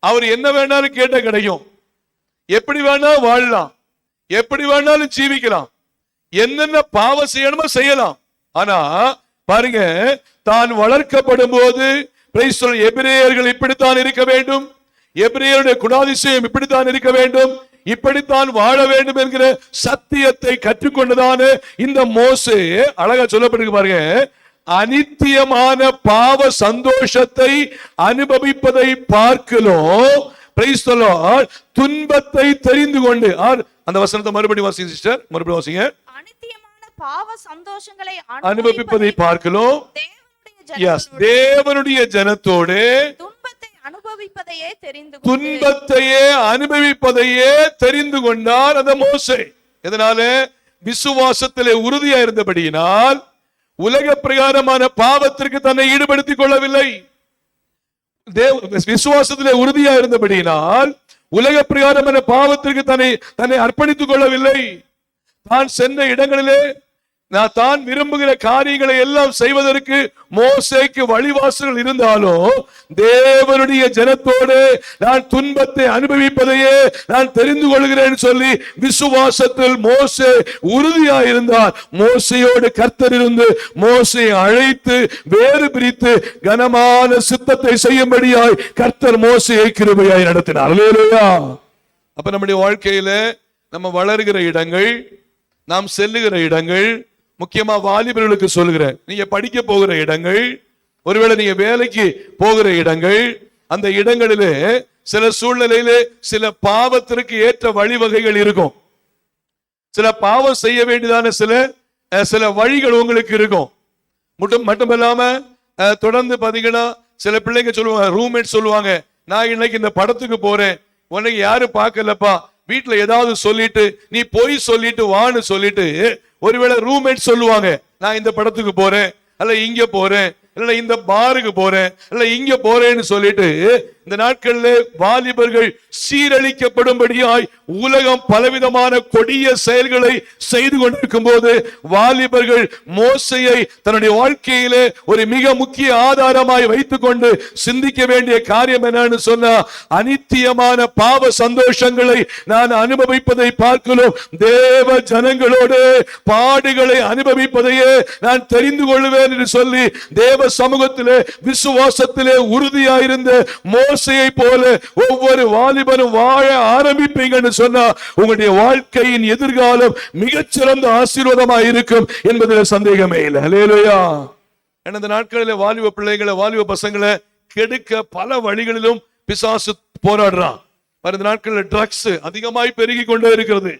B: அவர் என்ன வேணாலும் கேட்ட கிடைக்கும். எப்படி வேணாலும் வாழலாம், எப்படி வேணாலும் ஜீவிக்கலாம், என்னென்ன பாவம் செய்யணுமோ செய்யலாம். ஆனா பாருங்க, தான் வளர்க்கப்படும் போது எபிரேயர்கள் இப்படித்தான் இருக்க வேண்டும், எபிரேயருடைய குணாதிசயம் இப்படித்தான் இருக்க வேண்டும், இப்படித்தான் வாழ வேண்டும் என்கிற சத்தியத்தை கற்றுக்கொண்டதான இந்த மோசே அழகா சொல்லப்படுது பாருங்க. அநித்தியமான பாவ சந்தோஷத்தை அனுபவிப்பதை பார்க்கலாம், துன்பத்தை தெரிந்து கொண்டு. அந்த வசனத்தை மறுபடியும் வாசிங்க சிஸ்டர், மறுபடியும் வாசிங்க.
C: பாவ சந்தோஷங்களை
B: அனுபவிப்பதை பார்க்கிறோம். தேவனுடைய ஜனத்தோடு துன்பத்தையே அனுபவிப்பதையே தெரிந்து கொண்டார் அந்த மோசே. இதனால விசுவாசத்திலே உறுதியா இருந்தபடியினால் உலக பிரகாரமான பாவத்திற்கு தன்னை ஈடுபடுத்திக் கொள்ளவில்லை. விசுவாசத்திலே உறுதியா இருந்தபடியினால் உலக பிரகாரமான பாவத்திற்கு தன்னை அர்ப்பணித்துக் கொள்ளவில்லை. தான் சென்ற இடங்களிலே நான் தான் விரும்புகிற காரியங்களை எல்லாம் செய்வதற்கு மோசேக்கு வழிவாசல்கள் இருந்தாலும் தேவனுடைய ஜனத்தோடு நான் துன்பத்தை அனுபவிப்பதையே நான் தெரிந்து கொள்கிறேன் சொல்லி விசுவாசத்தில் மோசே உறுதியாயிருந்தார். மோசையோடு கர்த்தர் இருந்து மோசையை அழைத்து வேறு பிரித்து கனமான சித்தத்தை செய்யும்படியாய் கர்த்தர் மோசையை கிருபையாய் நடத்தினார். அல்லேலூயா. அப்ப நம்முடைய வாழ்க்கையில நம்ம வளர்கிற இடங்கள், நாம் செல்லுகிற இடங்கள், முக்கியமா வாலிபர்களுக்கு சொல்கிறேன், நீங்க படிக்க போகிற இடங்கள், ஒருவேளை நீங்க வேலைக்கு போகிற இடங்கள், அந்த இடங்களிலே சில சூழ்நிலையிலே சில பாவத்திற்கு ஏற்ற வழிவகைகள் இருக்கும். சில பாவம் செய்ய வேண்டியதான சில வழிகள் உங்களுக்கு இருக்கும். மட்டுமல்லாம தொடர்ந்து பாத்தீங்கன்னா சில பிள்ளைங்க சொல்லுவாங்க, ரூம்மேட் சொல்லுவாங்க, நான் இன்னைக்கு இந்த படத்துக்கு போறேன், உனக்கு யாரு பார்க்கலப்பா, வீட்டுல ஏதாவது சொல்லிட்டு நீ போய் சொல்லிட்டு வான்னு சொல்லிட்டு ஒருவேளை ரூம்மேட் சொல்லுவாங்க, நான் இந்த படத்துக்கு போறேன், அல்ல இங்க போறேன், இல்ல இந்த பாருக்கு போறேன், இல்ல இங்க போறேன்னு சொல்லிட்டு இந்த நாட்கள்ல வாலிபர்கள் சீரழிக்கப்படும்படியாய் உலகம் பலவிதமான கொடிய செயல்களை செய்து கொண்டிருக்கும் போது வாலிபர்கள் மோசையை தன்னுடைய வாழ்க்கையிலே ஒரு மிக முக்கிய ஆதாரமாய் வைத்துக் கொண்டு சிந்திக்க வேண்டிய காரியம் என்னன்னு சொன்னா, அனித்தியமான பாவ சந்தோஷங்களை நான் அனுபவிப்பதை பார்க்கிறோம், தேவ ஜனங்களோடு பாடுகளை அனுபவிப்பதையே நான் தெரிந்து கொள்வேன் என்று சொல்லி தேவ சமூகத்திலே விசுவாசத்திலே உறுதியாயிருந்த மோசையை போல ஒவ்வொரு வாலிபனும் வாழ ஆரம்பிப்பீங்கன்னு சொன்னா உங்களுடைய வாழ்க்கையின் எதிர்காலம் மிகச்சிறந்த ஆசீர்வாதமாக இருக்கும் என்பதில் சந்தேகமே இல்லை. அல்லேலூயா. இந்த நாட்களில் வாலிப பிள்ளைகளை, வாலிப பசங்களை கெடுக்க பல வழிகளிலும் பிசாசு போராடுறான். இந்த நாட்களில் ட்ரக்ஸ் அதிகமாய் பெருகி கொண்டே இருக்கிறது.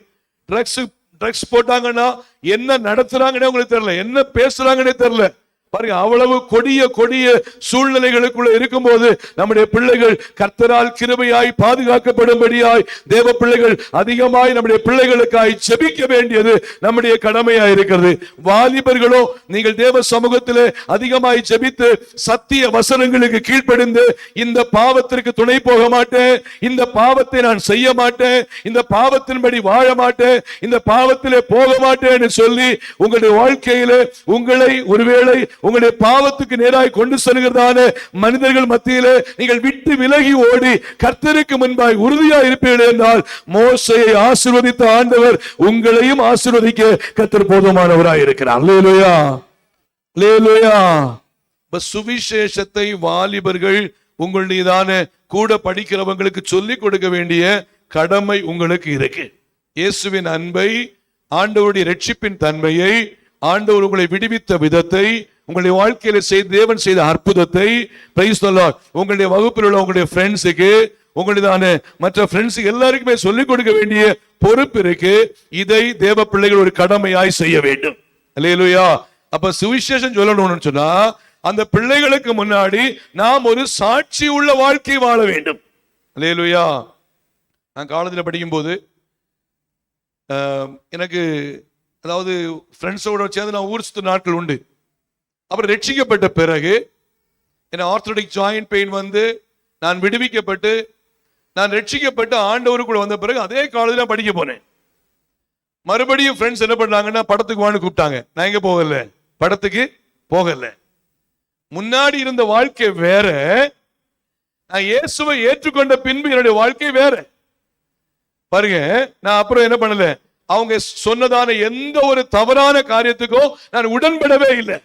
B: ட்ரக்ஸ் போட்டாங்கன்னா என்ன நடத்துறாங்கன்னே உங்களுக்கு தெரியல, என்ன பேசுறாங்கன்னே தெரியல. பாருங்க, அவ்வளவு கொடிய சூழ்நிலைகளுக்குள்ள இருக்கும்போது நம்முடைய பிள்ளைகள் கர்த்தரால் கிருபையாய் பாதுகாக்கப்படும்படியாய் தேவ பிள்ளைகள் அதிகமாய் நம்முடைய பிள்ளைகளுக்காய் ஜெபிக்க வேண்டியது நம்முடைய கடமையாய் இருக்கிறது. வாலிபர்களோ நீங்கள் தேவ சமூகத்திலே அதிகமாய் ஜெபித்து சத்திய வசனங்களுக்கு கீழ்ப்படிந்து இந்த பாவத்திற்கு துணை போக மாட்டேன், இந்த பாவத்தை நான் செய்ய மாட்டேன், இந்த பாவத்தின்படி வாழ மாட்டேன், இந்த பாவத்திலே போக மாட்டேன் சொல்லி உங்களுடைய வாழ்க்கையிலே உங்களை ஒருவேளை உங்களுடைய பாவத்துக்கு நேராய் கொண்டு செல்கிறதான மனிதர்கள் மத்தியிலே நீங்கள் விட்டு விலகி ஓடி கர்த்தருக்கு முன்பாய் உறுதியாக இருப்பீர்கள் என்றால் மோசேயை ஆசீர்வதித்த ஆண்டவர் உங்களையும் ஆசீர்வதிக்க கர்த்தர் போதுமானவராய் இருக்கிறார். அல்லேலூயா, அல்லேலூயா. சுவிசேஷத்தை வாலிபர்கள் உங்களுடையதான கூட படிக்கிறவங்களுக்கு சொல்லிக் கொடுக்க வேண்டிய கடமை உங்களுக்கு இருக்கு. இயேசுவின் அன்பை, ஆண்டவருடைய ரட்சிப்பின் தன்மையை, ஆண்டவர் உங்களை விடுவித்த விதத்தை, உங்களுடைய வாழ்க்கையில தேவன் செய்த அற்புதத்தை, பிரைஸ் தி லார்ட், உங்களுடைய வகுப்பில் உள்ள உங்களுடைய ஃப்ரெண்ட்ஸுக்கு, உங்களுடைய மற்ற ஃப்ரெண்ட்ஸுக்கு எல்லாருக்குமே சொல்லிக் கொடுக்க வேண்டிய பொறுப்பு இருக்கு. இதை தேவ பிள்ளைகள் ஒரு கடமையாய் செய்ய வேண்டும். அல்லேலூயா. அப்ப சுவிசேஷம் சொல்லணும்னு சொன்னா அந்த பிள்ளைகளுக்கு முன்னாடி நாம் ஒரு சாட்சி உள்ள வாழ்க்கை வாழ வேண்டும். அல்லேலூயா. நான் காலேஜில் படிக்கும் போது எனக்கு அதாவது ஃப்ரெண்ட்ஸோட சேர்ந்து நான் ஊர் சுத்த நாட்கள் உண்டு. அப்புறம் ரட்சிக்கப்பட்ட பிறகு என்ன ஆர்த்தோடிக் ஜாயிண்ட் பெயின் வந்து நான் விடுவிக்கப்பட்டு நான் ரட்சிக்கப்பட்டு ஆண்டவருக்குள்ள வந்த பிறகு அதே காலேஜில் படிக்க போனேன். மறுபடியும் ஃப்ரெண்ட்ஸ் என்ன பண்ணாங்கன்னா படத்துக்கு வான்னு கூப்பிட்டாங்க. நான் எங்க போகல, படத்துக்கு போகல. முன்னாடி இருந்த வாழ்க்கை வேற, நான் இயேசுவை ஏற்றுக்கொண்ட பின்பு என்னுடைய வாழ்க்கை வேற. பாருங்க, நான் அப்புறம் என்ன பண்ணல, அவங்க சொன்னதான எந்த ஒரு தவறான காரியத்துக்கும் நான் உடன்படவே இல்லை.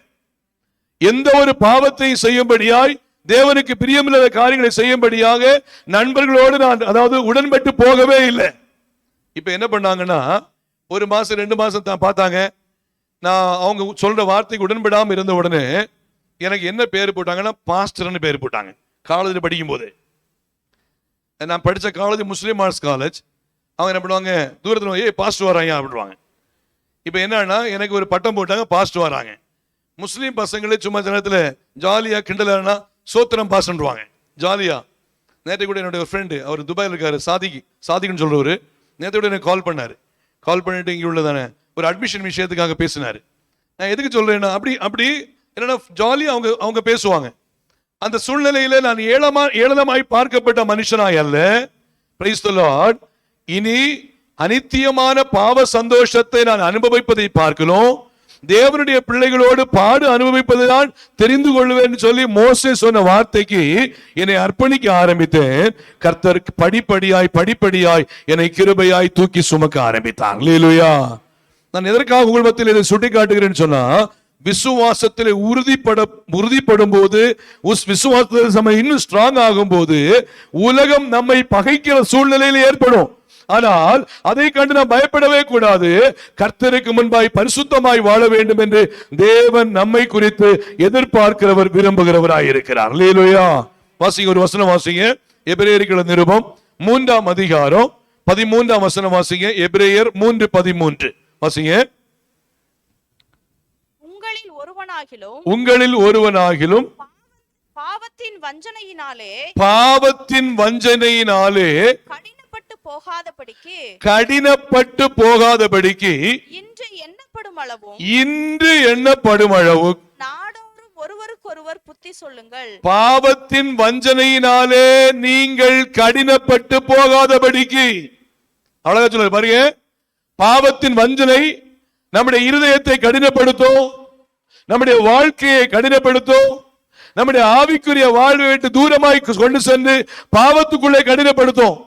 B: எந்த ஒரு பாவத்தையும் செய்யும்படியாய், தேவனுக்கு பிரியமில்லாத காரியங்களை செய்யும்படியாக நண்பர்களோடு நான் அதாவது உடன்பட்டு போகவே இல்லை. இப்ப என்ன பண்ணாங்கன்னா ஒரு மாசம் 2 மாசம் தான் பார்த்தாங்க. நான் அவங்க சொல்ற வார்த்தைக்கு உடன்படாம இருந்த உடனே எனக்கு என்ன பேர் போட்டாங்கன்னா பாஸ்டர்னு பேர் போட்டாங்க. காலேஜில் படிக்கும் போது நான் படிச்ச காலேஜ் முஸ்லீம் ஆர்ட்ஸ் காலேஜ். அவங்க என்ன பண்ணுவாங்க, தூரத்தில் ஏய் பாஸ்டர் வராங்க அப்படின்வாங்க. இப்ப என்னன்னா எனக்கு ஒரு பட்டம் போட்டாங்க, பாஸ்டர் வராங்க. முஸ்லீம் பசங்களே சும்மா நேரத்தில் ஜாலியா கிண்டலா சோத்திரம் பாஸ்ன்றுவாங்க ஜாலியா. நேற்று கூட என்னுடைய ஃப்ரெண்டு, அவர் துபாயில் இருக்காரு, சாதிக்குன்னு சொல்றவரு, நேற்று கூட எனக்கு கால் பண்ணாரு. கால் பண்ணிட்டு இங்கே உள்ளதானே ஒரு அட்மிஷன் விஷயத்துக்காக பேசினாரு. நான் எதுக்கு சொல்றேன்னா அப்படி என்னன்னா ஜாலியா அவங்க பேசுவாங்க. அந்த சூழ்நிலையில நான் ஏளனமாய் பார்க்கப்பட்ட மனுஷனாய் அல்ல. Price the Lord. இனி அனித்தியமான பாவ சந்தோஷத்தை நான் அனுபவிப்பதை பார்க்கிறோம். தேவனுடைய பிள்ளைகளோடு பாடு அனுபவிப்பதுதான் தெரிந்து கொள்வேன் சொல்லி மோசே சொன்ன வார்த்தைக்கு என்னை அர்ப்பணிக்க ஆரம்பித்தேன். கர்த்தர் படிப்படியாய் என்னை கிருபையாய் தூக்கி சுமக்க ஆரம்பித்தார். அல்லேலூயா. நான் எதற்காக உங்கள் மத்தியில் இதை சுட்டி காட்டுகிறேன்னு சொன்னா, விசுவாசத்திலே உறுதிப்படும் போது, விசுவாசத்தில் நம்ம இன்னும் ஸ்ட்ராங் ஆகும் போது உலகம் நம்மை பகைக்கிற சூழ்நிலையில் ஏற்படும். ஆனால் அதை கண்டு நாம் பயப்படவே கூடாது. கர்த்தருக்கு முன்பாய் பரிசுத்தமாய் வாழ வேண்டும் என்று தேவன் நம்மை குறித்து எதிர்பார்க்கிறவர், விரும்புகிறவராய் இருக்கிறார். அல்லேலூயா. வாசிங்க, ஒரு வசனம் வாசிங்க. எபிரேயர் நிருபம் 3ஆம் அதிகாரம் 13ஆம் வசனம் வாசிங்க. எபிரேயர் 3:13 வாசிங்க. உங்களில் ஒருவனாகிலும்
C: பாவத்தின் வஞ்சனையினாலே
B: கடினப்பட்டு போகாதபடிக்கு இன்று எண்ணப்படும் அளவு
C: நாடோறும் ஒருவருக்கொருவர் புத்தி சொல்லுங்கள்.
B: பாவத்தின் வஞ்சனையினாலே நீங்கள் கடினப்பட்டு போகாதபடிக்கு. அழகா சொல்ல பாருங்க. பாவத்தின் வஞ்சனை நம்முடைய இருதயத்தை கடினப்படுத்தும், நம்முடைய வாழ்க்கையை கடினப்படுத்தும், நம்முடைய ஆவிக்குரிய வாழ்வை விட்டு தூரமாய் கொண்டு சென்று பாவத்துக்குள்ளே கடினப்படுத்தும்.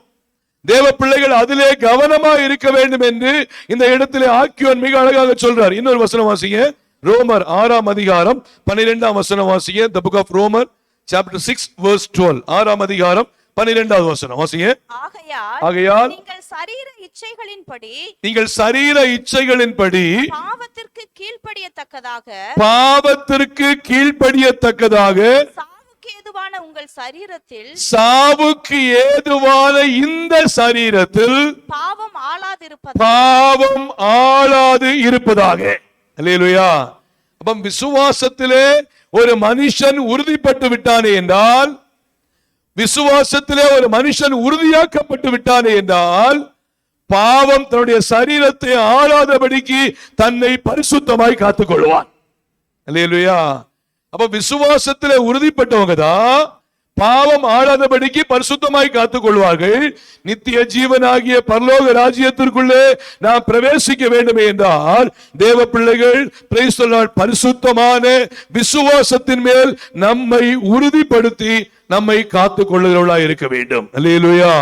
B: தேவ பிள்ளைகள் அதிலே கவனமாக இருக்க வேண்டும் என்று இந்த இடத்திலே ஆக்கியோன் மிக அழகாக சொல்றார். இன்னொரு வசனம் வாசிங்க. ரோமர் 6ஆம் அதிகாரம் 12ஆம் வசனம் வாசிங்க. The book of Romans chapter 6 verse 12. 6ஆம் அதிகாரம் 12வது வசனம் வாசிங்க. ஆகையால் நீங்கள் சரீர இச்சைகளின்படி
C: பாவத்திற்கு கீழ்ப்படியத்தக்கதாக
B: சாவுக்கு ஏதுவான இந்த சரீரத்தில்
C: பாவம்
B: ஆளாது இருப்பதாக. அல்லேலூயா. அப்ப விசுவாசத்திலே ஒரு மனுஷன் உறுதிப்பட்டு விட்டானே என்றால், விசுவாசத்திலே ஒரு மனுஷன் உறுதியாக்கப்பட்டு விட்டானே என்றால், பாவம் தன்னுடைய சரீரத்தை ஆளாதபடிக்கு தன்னை பரிசுத்தமாய் காத்துக் கொள்வான். அல்லேலூயா. அப்ப விசுவாசத்திலே உறுதிப்பட்டவங்க தான் பாவம் ஆளாதபடிக்கு பரிசுத்தமாய் காத்துக் கொள்வார்கள். நித்திய ஜீவனாகிய பரலோக ராஜ்யத்திற்குள்ளே நாம் பிரவேசிக்க வேண்டுமே என்றால் தேவ பிள்ளைகள் பரிசுத்தமான விசுவாசத்தின் மேல் நம்மை உறுதிப்படுத்தி நம்மை காத்துக் கொள்ளுகிறவர்களாய் இருக்க வேண்டும். அல்லேலூயா.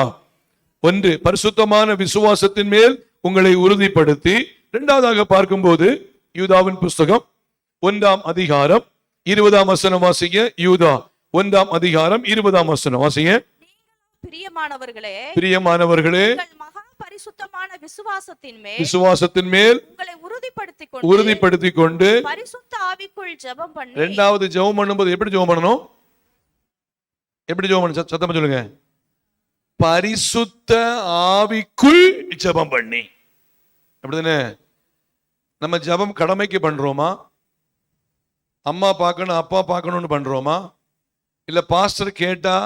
B: ஒன்று, பரிசுத்தமான விசுவாசத்தின் மேல் உங்களை உறுதிப்படுத்தி. இரண்டாவதாக பார்க்கும்போது யூதாவின் புஸ்தகம் 1ஆம் அதிகாரம் 20ஆம் வசனம் வாசிங்க. யூதா 1ஆம் அதிகாரம் 20ஆம் வசனம் வாசிங்க. பிரியமானவர்களே,
C: மகா பரிசுத்தமான
B: விசுவாசத்தின் மேல்
C: உங்களை
B: உறுதிப்படுத்திக் கொண்டு
C: பரிசுத்த ஆவிக்குள் ஜெபம் பண்ணி.
B: இரண்டாவது ஜெபம் பண்ணும்போது எப்படி ஜெபம் பண்ணணும்? எப்படி ஜெபம் பண்ணணும்? சத்தமா சொல்லுங்க. பரிசுத்த ஆவிக்குள் ஜெபம் பண்ணி. அப்படிதானே? நம்ம ஜெபம் கடமைக்கு பண்றோமா? அம்மா பார்க்கணும், அப்பா பார்க்கணும்னு பண்றோமா? இல்ல பாஸ்டர் கேட்டா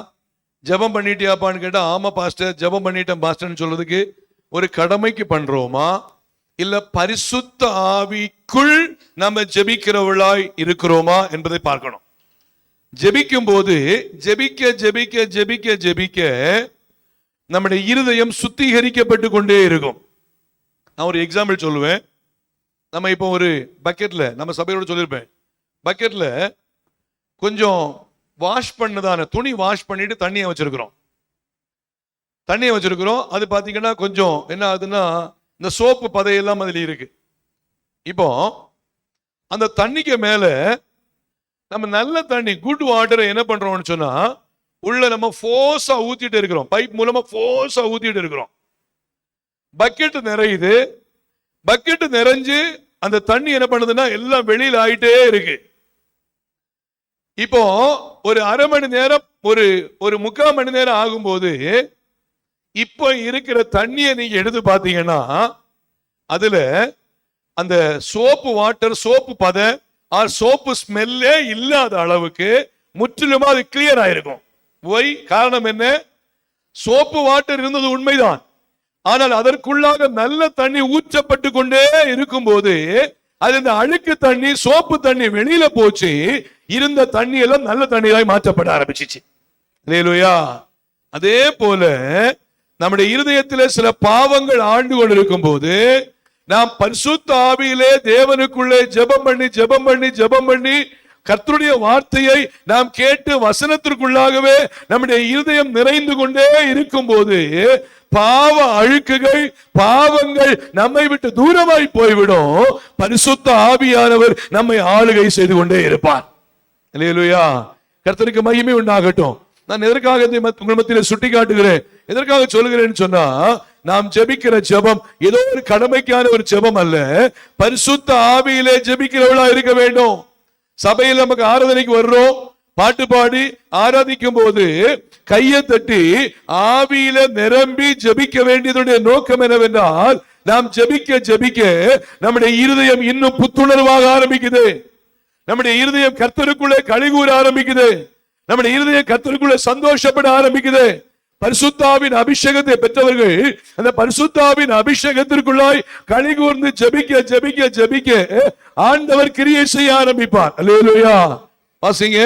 B: ஜெபம் பண்ணிட்டியாப்பான்னு கேட்டா ஆமா பாஸ்டர் ஜெபம் பண்ணிட்டேன் பாஸ்டர்னு சொல்றதுக்கு ஒரு கடமைக்கு பண்றோமா? இல்ல பரிசுத்த ஆவிக்குள் நம்ம ஜெபிக்கிறவளாய் இருக்கிறோமா என்பதை பார்க்கணும். ஜெபிக்கும் போது ஜெபிக்க நம்முடைய இருதயம் சுத்திகரிக்கப்பட்டு கொண்டே இருக்கும். நான் ஒரு எக்ஸாம்பிள் சொல்லுவேன். நம்ம இப்போ ஒரு பக்கெட்ல, நம்ம சபையோட சொல்லியிருப்பேன், பக்கெட்ல கொஞ்சம் வாஷ் பண்ணதான துணி வாஷ் பண்ணிட்டு தண்ணியை வச்சிருக்கிறோம். அது பாத்தீங்கன்னா கொஞ்சம் என்ன ஆகுதுன்னா இந்த சோப்பு பதையெல்லாம் அதுல இருக்கு. இப்போ அந்த தண்ணிக்கு மேல நம்ம நல்ல தண்ணி குட் வாட்டரை என்ன பண்றோம்னு சொன்னா உள்ள நம்ம ஃபோர்ஸா ஊத்திட்டு இருக்கிறோம். பைப் மூலமா ஃபோர்ஸா ஊத்திட்டு இருக்கிறோம். பக்கெட் நிறையுது. பக்கெட் நிறைஞ்சு அந்த தண்ணி என்ன பண்ணுதுன்னா எல்லாம் வெளியில ஆயிட்டே இருக்கு. இப்போ ஒரு அரை மணி நேரம் ஒரு 3/4 மணி நேரம் ஆகும்போது இப்போ இருக்கிற தண்ணியை நீங்க எடுத்து பாத்தீங்கன்னா அதுல அந்த சோப்பு வாட்டர், சோப்பு பதை ஆர் சோப்பு ஸ்மெல்லே இல்லாத அளவுக்கு முற்றிலுமா அது கிளியர் ஆயிருக்கும். காரணம் என்ன? சோப்பு வாட்டர் இருந்தது உண்மைதான். ஆனால் அதற்குள்ளாக நல்ல தண்ணி ஊற்றப்பட்டு கொண்டே இருக்கும் போது அது இந்த அழுக்கு தண்ணி, சோப்பு தண்ணி வெளியில போச்சு. இருந்த தண்ணி எல்லாம் நல்ல தண்ணீராய் மாற்றப்பட ஆரம்பிச்சிச்சு. அல்லேலூயா. அதே போல நம்முடைய இருதயத்தில் சில பாவங்கள் ஆண்டு கொண்டிருக்கும் போது நாம் பரிசுத்த ஆவியிலே தேவனுக்குள்ளே ஜெபம் பண்ணி கர்த்தருடைய வார்த்தையை நாம் கேட்டு வசனத்திற்குள்ளாகவே நம்முடைய இருதயம் நிறைந்து கொண்டே இருக்கும் போது பாவ அழுக்குகள் பாவங்கள் நம்மை விட்டு தூரமாய் போய்விடும். பரிசுத்த ஆவியானவர் நம்மை ஆளுகை செய்து கொண்டே இருப்பார். அல்லேலூயா. கர்த்தருக்கு மகிமை உண்டாகட்டும். நான் எதற்காக உங்கள் மத்தியிலே சுட்டி காட்டுகிறேன், எதற்காக சொல்லுகிறேன்னு சொன்னா, நாம் ஜெபிக்கிற ஜெபம் ஏதோ ஒரு கடமைக்கான ஒரு ஜெபம் அல்ல, பரிசுத்த ஆவியிலே ஜெபிக்கிறவளா இருக்க வேண்டும். சபையில் நமக்கு ஆராதனைக்கு வர்றோம், பாட்டு பாடி ஆராதிக்கும் போது கையை தட்டி ஆவியில நிரம்பி ஜெபிக்க வேண்டியதுடைய நோக்கம் என்னவென்றால், நாம் ஜெபிக்க நம்முடைய இருதயம் இன்னும் புத்துணர்வாக ஆரம்பிக்குது. நம்முடைய இருதயம் கர்த்தருக்குள்ளே களிகூற ஆரம்பிக்குது. நம்முடைய இருதயம் கர்த்தருக்குள்ளே சந்தோஷப்பட ஆரம்பிக்குது. பரிசுத்தாவின் அபிஷேகத்தை பெற்றவர்கள் அந்த பரிசுத்தாவின் அபிஷேகத்திற்குள்ளாய் களிகூர்ந்து ஜெபிக்க ஆண்டவர் கிரியை செய்ய ஆரம்பிப்பார். அல்லேலூயா. வாசிங்க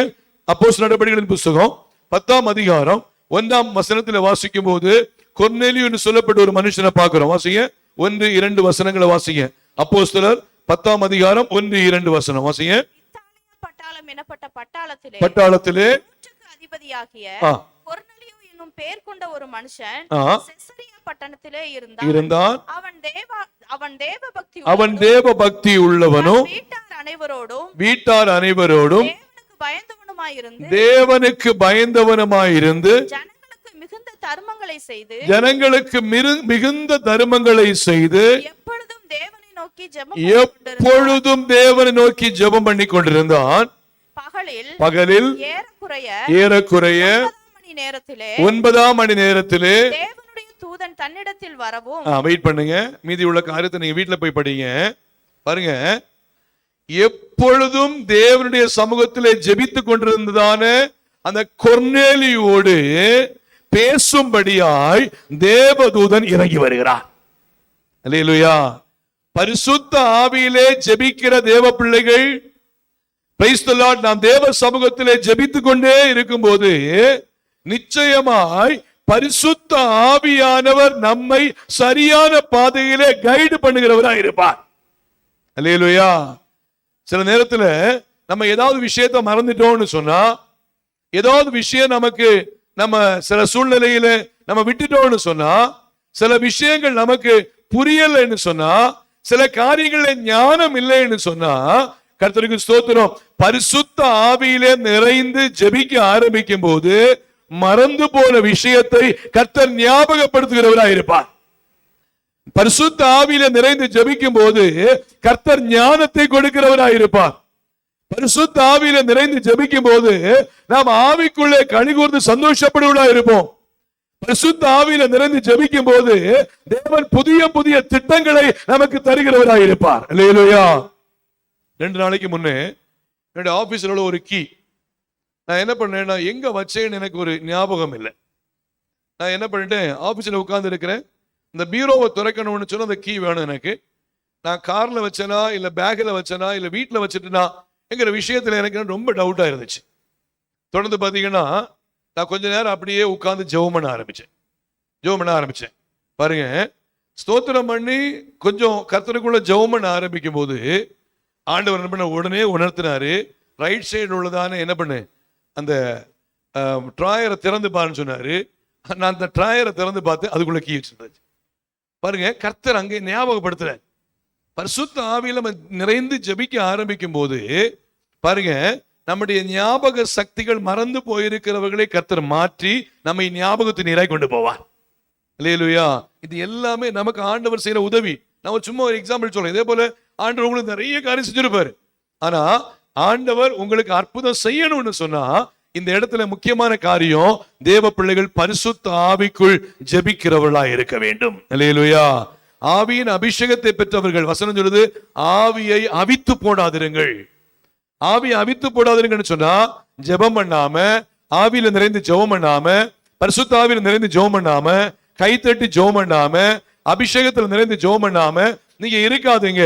B: அப்போஸ்தலர் நடபடிகளின் புத்தகம் 10ஆம் அதிகாரம் 1ஆம் வசனத்தில் வாசிக்கும் போது கொர்நேலியு என்று சொல்லப்பட்ட ஒரு மனுஷனை பார்க்கிறோம். வாசிங்க 1-2 வசனங்களை வாசிங்க. அப்போஸ்தலர் 10ஆம் அதிகாரம் 1-2 வசனம் வாசிங்க.
C: பட்டாளம் எனப்பட்ட
B: பட்டாளத்திலே
C: அதிபதியாகிய கொர்நேலியு என்னும் பெயர் கொண்ட ஒரு மனுஷன் செசரியா பட்டணத்திலே இருந்தான்.
B: அவன் தேவ பக்தி உள்ளவனும் வீட்டார் அனைவரோடும் தேவனுக்கு பயந்தவனுமாயிருந்து ஜனங்களுக்கு மிகுந்த தர்மங்களை செய்து எப்பொழுதும் தேவனை நோக்கி ஜெபம் பண்ணி கொண்டிருந்தான். பகலில் ஏறக்குறைய 9ஆம் மணி நேரத்திலே
C: தேவனுடைய தூதன் தன்னிடத்தில் வரவும்.
B: வெயிட் பண்ணுங்க, மீதி உள்ள காரியத்தை நீங்க வீட்டுல போய் படிங்க. பாருங்க, எப்பொழுதும் தேவனுடைய சமூகத்திலே ஜெபித்துக் கொண்டிருந்ததான அந்த கொர்நேலியோடு பேசும்படியாய் தேவதூதன் இறங்கி வருகிறார். அல்லேலூயா. பரிசுத்த ஆவியிலே ஜெபிக்கிற தேவ பிள்ளைகள், பிரைஸ் தி லார்ட், நாம் தேவ சமூகத்திலே ஜெபித்துக் கொண்டே இருக்கும்போது நிச்சயமாய் பரிசுத்த ஆவியானவர் நம்மை சரியான பாதையிலே கைடு பண்ணுகிறவராய் இருப்பார். அல்லேலூயா. சில நேரத்துல நம்ம ஏதாவது விஷயத்தை மறந்துட்டோம்னு சொன்னா, ஏதாவது விஷயம் நமக்கு நம்ம சில சூழ்நிலையில நம்ம விட்டுட்டோம்னு சொன்னா, சில விஷயங்கள் நமக்கு புரியலைன்னு சொன்னா, சில காரியங்கள்ல ஞானம் இல்லைன்னு சொன்னா, கர்த்தருக்கு ஸ்தோத்திரம், பரிசுத்த ஆவியிலே நிறைந்து ஜெபிக்க ஆரம்பிக்கும் போது மறந்து போன விஷயத்தை கர்த்தர் ஞாபகப்படுத்துகிறவராய் இருப்பார். பரிசுத்த ஆவியில நிறைந்து ஜெபிக்கும் போது கர்த்தர் ஞானத்தை கொடுக்கிறவராய் இருப்பார். பரிசுத்த ஆவியில நிறைந்து ஜெபிக்கும் போது நாம் ஆவிக்குள்ளே கனிகூர்ந்து சந்தோஷப்படுவதாக இருப்போம். பரிசுத்த ஆவியில நிறைந்து ஜெபிக்கும் போது தேவன் புதிய புதிய திட்டங்களை நமக்கு தருகிறவராய் இருப்பார். அல்லேலூயா. 2 நாளைக்கு முன்னே என்னுடைய ஆபீஸ்ல உள்ள ஒரு கீ நான் என்ன பண்ணேன்னா எங்க வச்சேன்னு எனக்கு ஒரு ஞாபகம் இல்லை. நான் என்ன பண்ணிட்டேன், ஆபீஸ்ல உட்கார்ந்து இருக்கிறேன், இந்த பீரோவை திறக்கணும்னு சொன்னா அந்த கீ வேணும் எனக்கு. நான் கார்ல வச்சேனா இல்ல பேக்ல வச்சேனா இல்ல வீட்டுல வச்சுட்டுனா என்கிற விஷயத்துல எனக்கு ரொம்ப டவுட்டா இருந்துச்சு. தொடர்ந்து பாத்தீங்கன்னா நான் கொஞ்ச நேரம் அப்படியே உட்கார்ந்து ஜெபம் பண்ண ஆரம்பிச்சேன். பாருங்க, ஸ்தோத்திரம் பண்ணி கொஞ்சம் கர்த்தருக்குள்ள ஜெபம் பண்ண ஆரம்பிக்கும் போது ஆண்டவர் என்ன பண்ண உடனே உணர்த்தினாரு, ரைட் சைடு உள்ளதான என்ன பண்ணு அந்த ட்ராயரை திறந்து பாருன்னு சொன்னாரு. நான் அந்த ட்ராயரை திறந்து பார்த்து அதுக்குள்ள கீ வச்சிருந்துச்சு. பாருங்க, கர்த்தர் அங்கே ஞாபகப்படுத்துற பரிசுத்த ஆவியில நிறைந்து ஜெபிக்க ஆரம்பிக்கும் போது பாருங்க, நம்முடைய ஞாபக சக்திகள் மறந்து போயிருக்கிறவர்களை கர்த்தர் மாற்றி நம்மை ஞாபகத்தின் நீராய் கொண்டு போவார். அல்லேலூயா. இது எல்லாமே நமக்கு ஆண்டவர் செய்யற உதவி. நான் சும்மா ஒரு எக்ஸாம்பிள் சொல்றேன். இதே போல ஆண்டவர் உங்களுக்கு நிறைய காரியம் செஞ்சிருப்பாரு. ஆனா ஆண்டவர் உங்களுக்கு அற்புதம் செய்யணும்னு சொன்னா இந்த இடத்துல முக்கியமான காரியம், தேவ பிள்ளைகள் பரிசுத்த ஆவிக்குள் ஜெபிக்கிறவர்களா இருக்க வேண்டும். அல்லேலூயா. ஆவியின் அபிஷேகத்தை பெற்றவர்கள், வசனம் சொல்லுது, ஆவியை அவித்து போடாதிருங்கள். ஆவியை அவித்து போடாதிருங்கன்னு சொன்னா ஜெபம் பண்ணாம, ஆவியில நிறைந்து ஜெபம் பண்ணாம, பரிசுத்த ஆவியில நிறைந்து ஜெபம் பண்ணாம, கைத்தட்டி ஜெபம் பண்ணாம, அபிஷேகத்துல நிறைந்து ஜெபம் பண்ணாம நீங்க இருக்காதீங்க.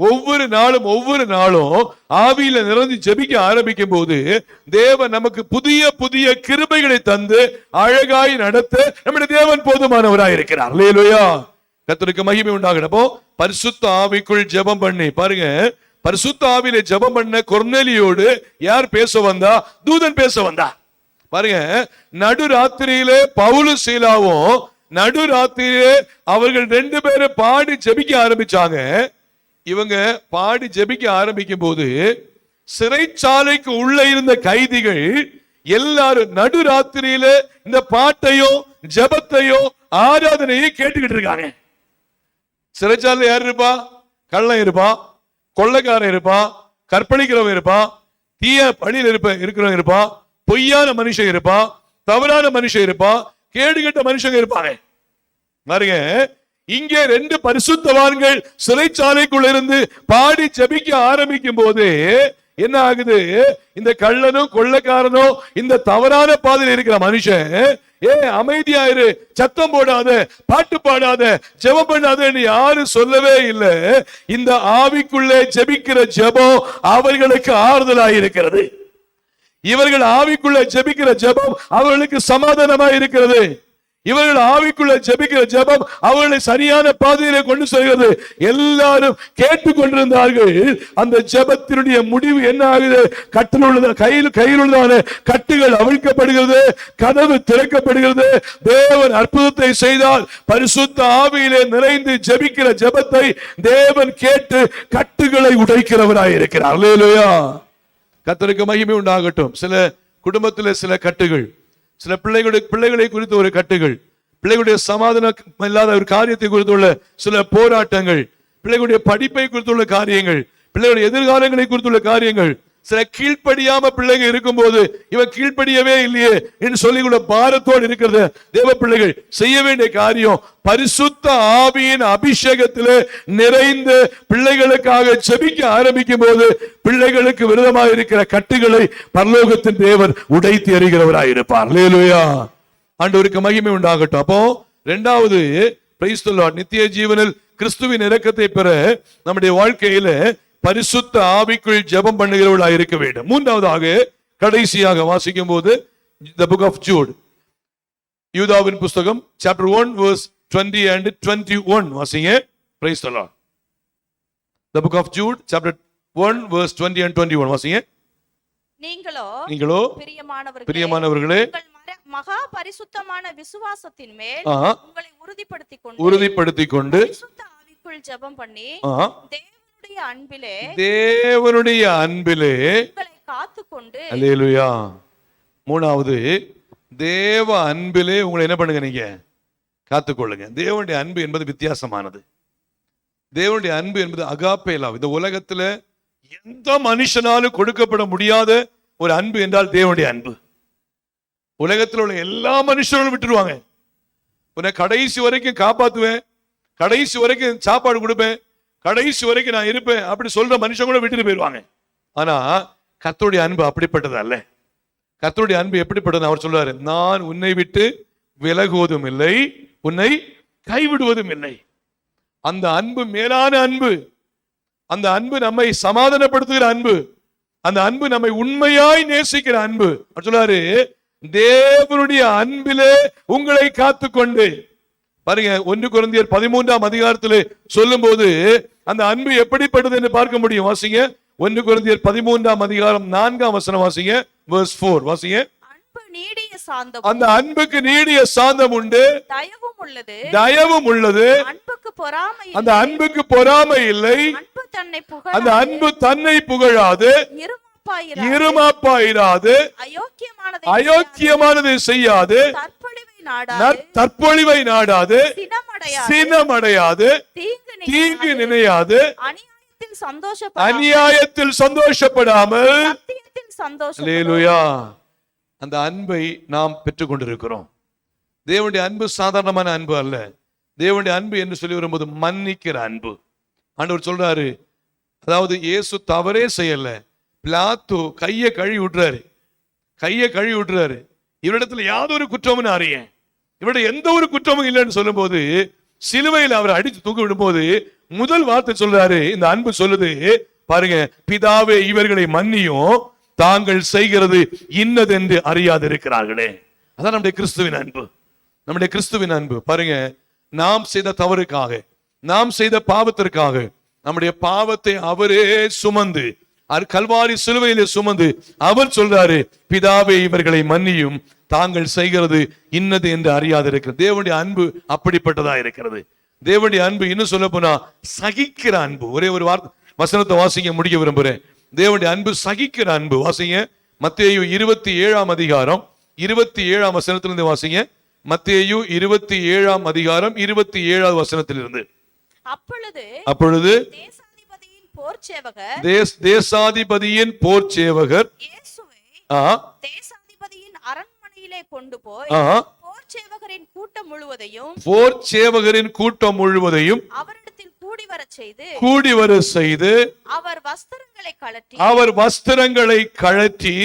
B: ஒவ்வொரு நாளும் ஆவியில நிறைந்து ஜெபிக்க ஆரம்பிக்கும் போது தேவன் நமக்கு புதிய புதிய கிருபைகளை தந்து அழகாய் நடத்த நம்முடைய தேவன் போதுமானவராய் இருக்கிறார். அல்லேலூயா. கர்த்தருக்கு மகிமை உண்டாகட்டும். பரிசுத்த ஆவிக்குள் ஜெபம் பண்ணி பாருங்க, பரிசுத்த ஆவியிலே ஜெபம் பண்ண கொர்நேலியோடு யார் பேச வந்தா? தூதன் பேச வந்தா. பாருங்க, நடுராத்திரியிலே பவுலும் சீலாவும் நடுராத்திரியிலே அவர்கள் 2 பேரும் பாடி ஜெபிக்க ஆரம்பிச்சாங்க. இவங்க பாடி ஜெபிக்க ஆரம்பிக்கும் போது சிறைச்சாலைக்கு உள்ள இருந்த கைதிகள் எல்லாரும் நடுராத்திரியில இந்த பாட்டையும் ஜெபத்தையும் ஆராதனையும் கேட்டுக்கிட்டு இருக்காங்க. சிறைச்சாலையில் யார் இருப்பா? கள்ளன் இருப்பான், கொள்ளைக்காரன் இருப்பான், கற்பழிக்கிறவன் இருப்பான், தீய பணியில் இருக்கிறவன் இருப்பான், பொய்யான மனுஷன் இருப்பான், தவறான மனுஷன் இருப்பான், கேடுகட்ட மனுஷங்க இருப்பாங்க. பாருங்க, இங்கே 2 பரிசுத்தவான்கள் சிறைச்சாலைக்குள்ள இருந்து பாடி ஜெபிக்க ஆரம்பிக்கும் போது என்ன ஆகுது? இந்த கள்ளனும் கொள்ளைக்காரனும் இந்த தவறான பாதையில் இருக்கிற மனுஷன், அமைதியா இரு, சத்தம் போடாத, பாட்டு பாடாத, ஜெபம் பண்ணாதன்னு யாரும் சொல்லவே இல்லை. இந்த ஆவிக்குள்ளே ஜெபிக்கிற ஜெபம் அவர்களுக்கு ஆறுதலாய் இருக்கிறது. இவர்கள் ஆவிக்குள்ள ஜெபிக்கிற ஜெபம் அவர்களுக்கு சமாதானமா இருக்கிறது. இவர்கள் ஆவிக்குள்ள ஜெபிக்கிற ஜெபம் அவர்களை சரியான பாதையிலே கொண்டு செல்கிறது. எல்லாரும் கேட்டுக்கொண்டிருந்தார்கள். அந்த ஜெபத்தினுடைய முடிவு என்ன ஆகுது? கையில் உள்ளதான கட்டுகள் அவிழ்க்கப்படுகிறது, கதவு திறக்கப்படுகிறது. தேவன் அற்புதத்தை செய்தால் பரிசுத்த ஆவியிலே நிறைந்து ஜெபிக்கிற ஜெபத்தை தேவன் கேட்டு கட்டுகளை உடைக்கிறவராய் இருக்கிறார். அல்லேலூயா, கர்த்தருக்கு மகிமை உண்டாகட்டும். சில குடும்பத்தில் சில கட்டுகள், சில பிள்ளைகளை குறித்து ஒரு கட்டுகள், பிள்ளைகளுடைய சமாதானம் இல்லாத ஒரு காரியத்தை குறித்துள்ள சில போராட்டங்கள், பிள்ளைகளுடைய படிப்பை குறித்துள்ள காரியங்கள், பிள்ளைகளுடைய எதிர்காலங்களை குறித்துள்ள காரியங்கள், சில கீழ்ப்படியாம பிள்ளைங்க இருக்கும் போது இவன் கீழ்ப்படியவே இல்லையே என்று சொல்லிக்கூட பாரத்தோடு இருக்கிறது. தேவ பிள்ளைகள் செய்ய வேண்டிய காரியம் பரிசுத்த ஆவியின் அபிஷேகத்திலே நிறைந்து பிள்ளைகளுக்காக ஜெபிக்க ஆரம்பிக்கும் போது பிள்ளைகளுக்கு விரோதமாக இருக்கிற கட்டுகளை பரலோகத்தின் தேவன் உடைத்து எறிகிறவராய் இருப்பார். அல்லேலூயா, ஆண்டவருக்கு மகிமை உண்டாகட்டும். அப்போ 2வது பிரைஸ் தி லார்ட், நித்திய ஜீவனில் கிறிஸ்துவின் இரக்கத்தை பெற நம்முடைய வாழ்க்கையில பரிசுத்த ஆவிக்குள் ஜெபம் பண்ணுகிறவர்களாக இருக்க வேண்டும். 3வதாக கடைசியாக வாசிக்கும் போது the book of Jude, யூதாவின் புஸ்தகம் chapter 1 verse 20 and 21 வாசிங்க. praise the Lord. the book of Jude chapter 1 verse 20 and 21 வாசிங்க.
C: நீங்களோ பிரியமானவர்களே மகா பரிசுத்தமான விசுவாசத்தின் மேல் உங்களை உறுதிப்படுத்திக் கொண்டு பரிசுத்த ஆவிக்குள் ஜெபம் பண்ணி தேவனுடைய அன்பிலே உங்களை காத்துக்கொண்டு. அல்லேலூயா. 3வது, தேவ அன்பிலே உங்களை என்ன பண்ணுங்க? நீங்க காத்துக்கொள்ளுங்க. தேவனுடைய அன்பு என்பது வித்தியாசமானது. தேவனுடைய அன்பு என்பது அகாப்பே லவ். இந்த உலகத்துல எந்த மனுஷனாலும் கொடுக்கப்பட முடியாத ஒரு அன்பு என்றால் தேவனுடைய அன்பு. உலகத்தில் உள்ள எல்லா மனுஷர்களும் விட்டுருவாங்க. உன்னை கடைசி வரைக்கும் காப்பாத்துவேன், கடைசி வரைக்கும் சாப்பாடு கொடுப்பேன், கடைசி வரைக்கும் நான் இருப்பேன் அப்படி சொல்ற மனுஷன் கூட விட்டுட்டு போயிடுவாங்க. ஆனா கர்த்தருடைய அன்பு அப்படிப்பட்டது அல்ல. கர்த்தருடைய அன்பு எப்படிப்பட்டது? அவர் சொல்றாரு, நான் உன்னை விட்டு விலகுவதும் இல்லை, உன்னை கைவிடுவதும் இல்லை. அந்த அன்பு மேலான அன்பு. அந்த அன்பு நம்மை சமாதானப்படுத்துகிற அன்பு. அந்த அன்பு நம்மை உண்மையாய் நேசிக்கிற அன்பு. அவர் சொல்றாரு, தேவனுடைய அன்பிலே உங்களை காத்துக்கொண்டு. பாருங்க, 1 கொரிந்தியர் 13ஆம் அதிகாரத்திலே சொல்லும் போது அந்த அன்பு எப்படிப்பட்டது என்று பார்க்க முடியும். வாசிங்க. 1 கொரிந்தியர் 13ஆம் அதிகாரம் 4ஆம் வசனம் வாசிங்க. verse 4 வாசிங்க. அந்த அன்புக்கு நீடிய சாந்தம் உண்டு, தயவும் உள்ளது, அந்த அன்புக்கு பொறாமை இல்லை, அந்த அன்பு தன்னை புகழாது, இருமாப்பாயிராது, அயோக்கியமானது செய்யாது, தற்பொழிவை நாடாது, சினமடையாது, தீங்கு நினையாது, அநியாயத்தில் சந்தோஷப்படாமல். அல்லேலூயா. அந்த அன்பை நாம் பெற்றுக் கொண்டிருக்கிறோம். தேவனுடைய அன்பு சாதாரணமான அன்பு அல்ல. தேவனுடைய அன்பு என்று சொல்லி வரும்போது மன்னிக்கிற அன்பு. ஆண்டவர் சொல்றாரு, அதாவது இயேசு தவறே செய்யல, பிலாத்து கையை கழுவி விட்டுறாரு. இவரிடத்துல யாதொரு குற்றமும் அறியேன், இவருடைய எந்த ஒரு குற்றமும் இல்லைன்னு சொல்லும் போது சிலுவையில் அவரை அடித்து தூக்கி விடும்போது முதல் வார்த்தை சொல்றாரு, இந்த அன்பு சொல்லுது பாருங்க, பிதாவே இவர்களை மன்னியும், தாங்கள் செய்கிறது இன்னதென்று அறியாதிருக்கிறார்களே. அதான் நம்முடைய கிறிஸ்துவின் அன்பு. நம்முடைய கிறிஸ்துவின் அன்பு. பாருங்க, நாம் செய்த தவறுக்காக,
B: நாம் செய்த பாவத்திற்காக நம்முடைய பாவத்தை அவரே சுமந்து கல்வாரி சிலுவையிலே சுமந்து அவர் சொல்றாரு, பிதாவே இவர்களை மன்னியும், தாங்கள் செய்கிறது இன்னது என்று அறியாது இருக்கிறது. தேவனுடைய அன்பு அப்படிப்பட்டதா இருக்கிறது. தேவனுடைய அன்பு இன்னும் சொல்ல போனா சகிக்கிற அன்பு. ஒரே ஒரு வார்த்தை வசனத்தை வாசிங்க, முடிக்க விரும்புறேன். தேவனுடைய அன்பு சகிக்கிற அன்பு. வாசிங்க மத்தேயு 27 அதிகாரம் 27 வசனத்திலிருந்து வாசிங்க. மத்தேயு 27 அதிகாரம் 27 வசனத்திலிருந்து. அப்பொழுது தேசாதிபதியின் போர்ச்சேவகர்
C: தேசாதிபதியின் அரண்மனையிலே கொண்டு போய் போர்ச்சேவகரின் கூட்டம் முழுவதையும் அவரிடத்தில் கூடி வர செய்து அவர் வஸ்திரங்களை கழற்றி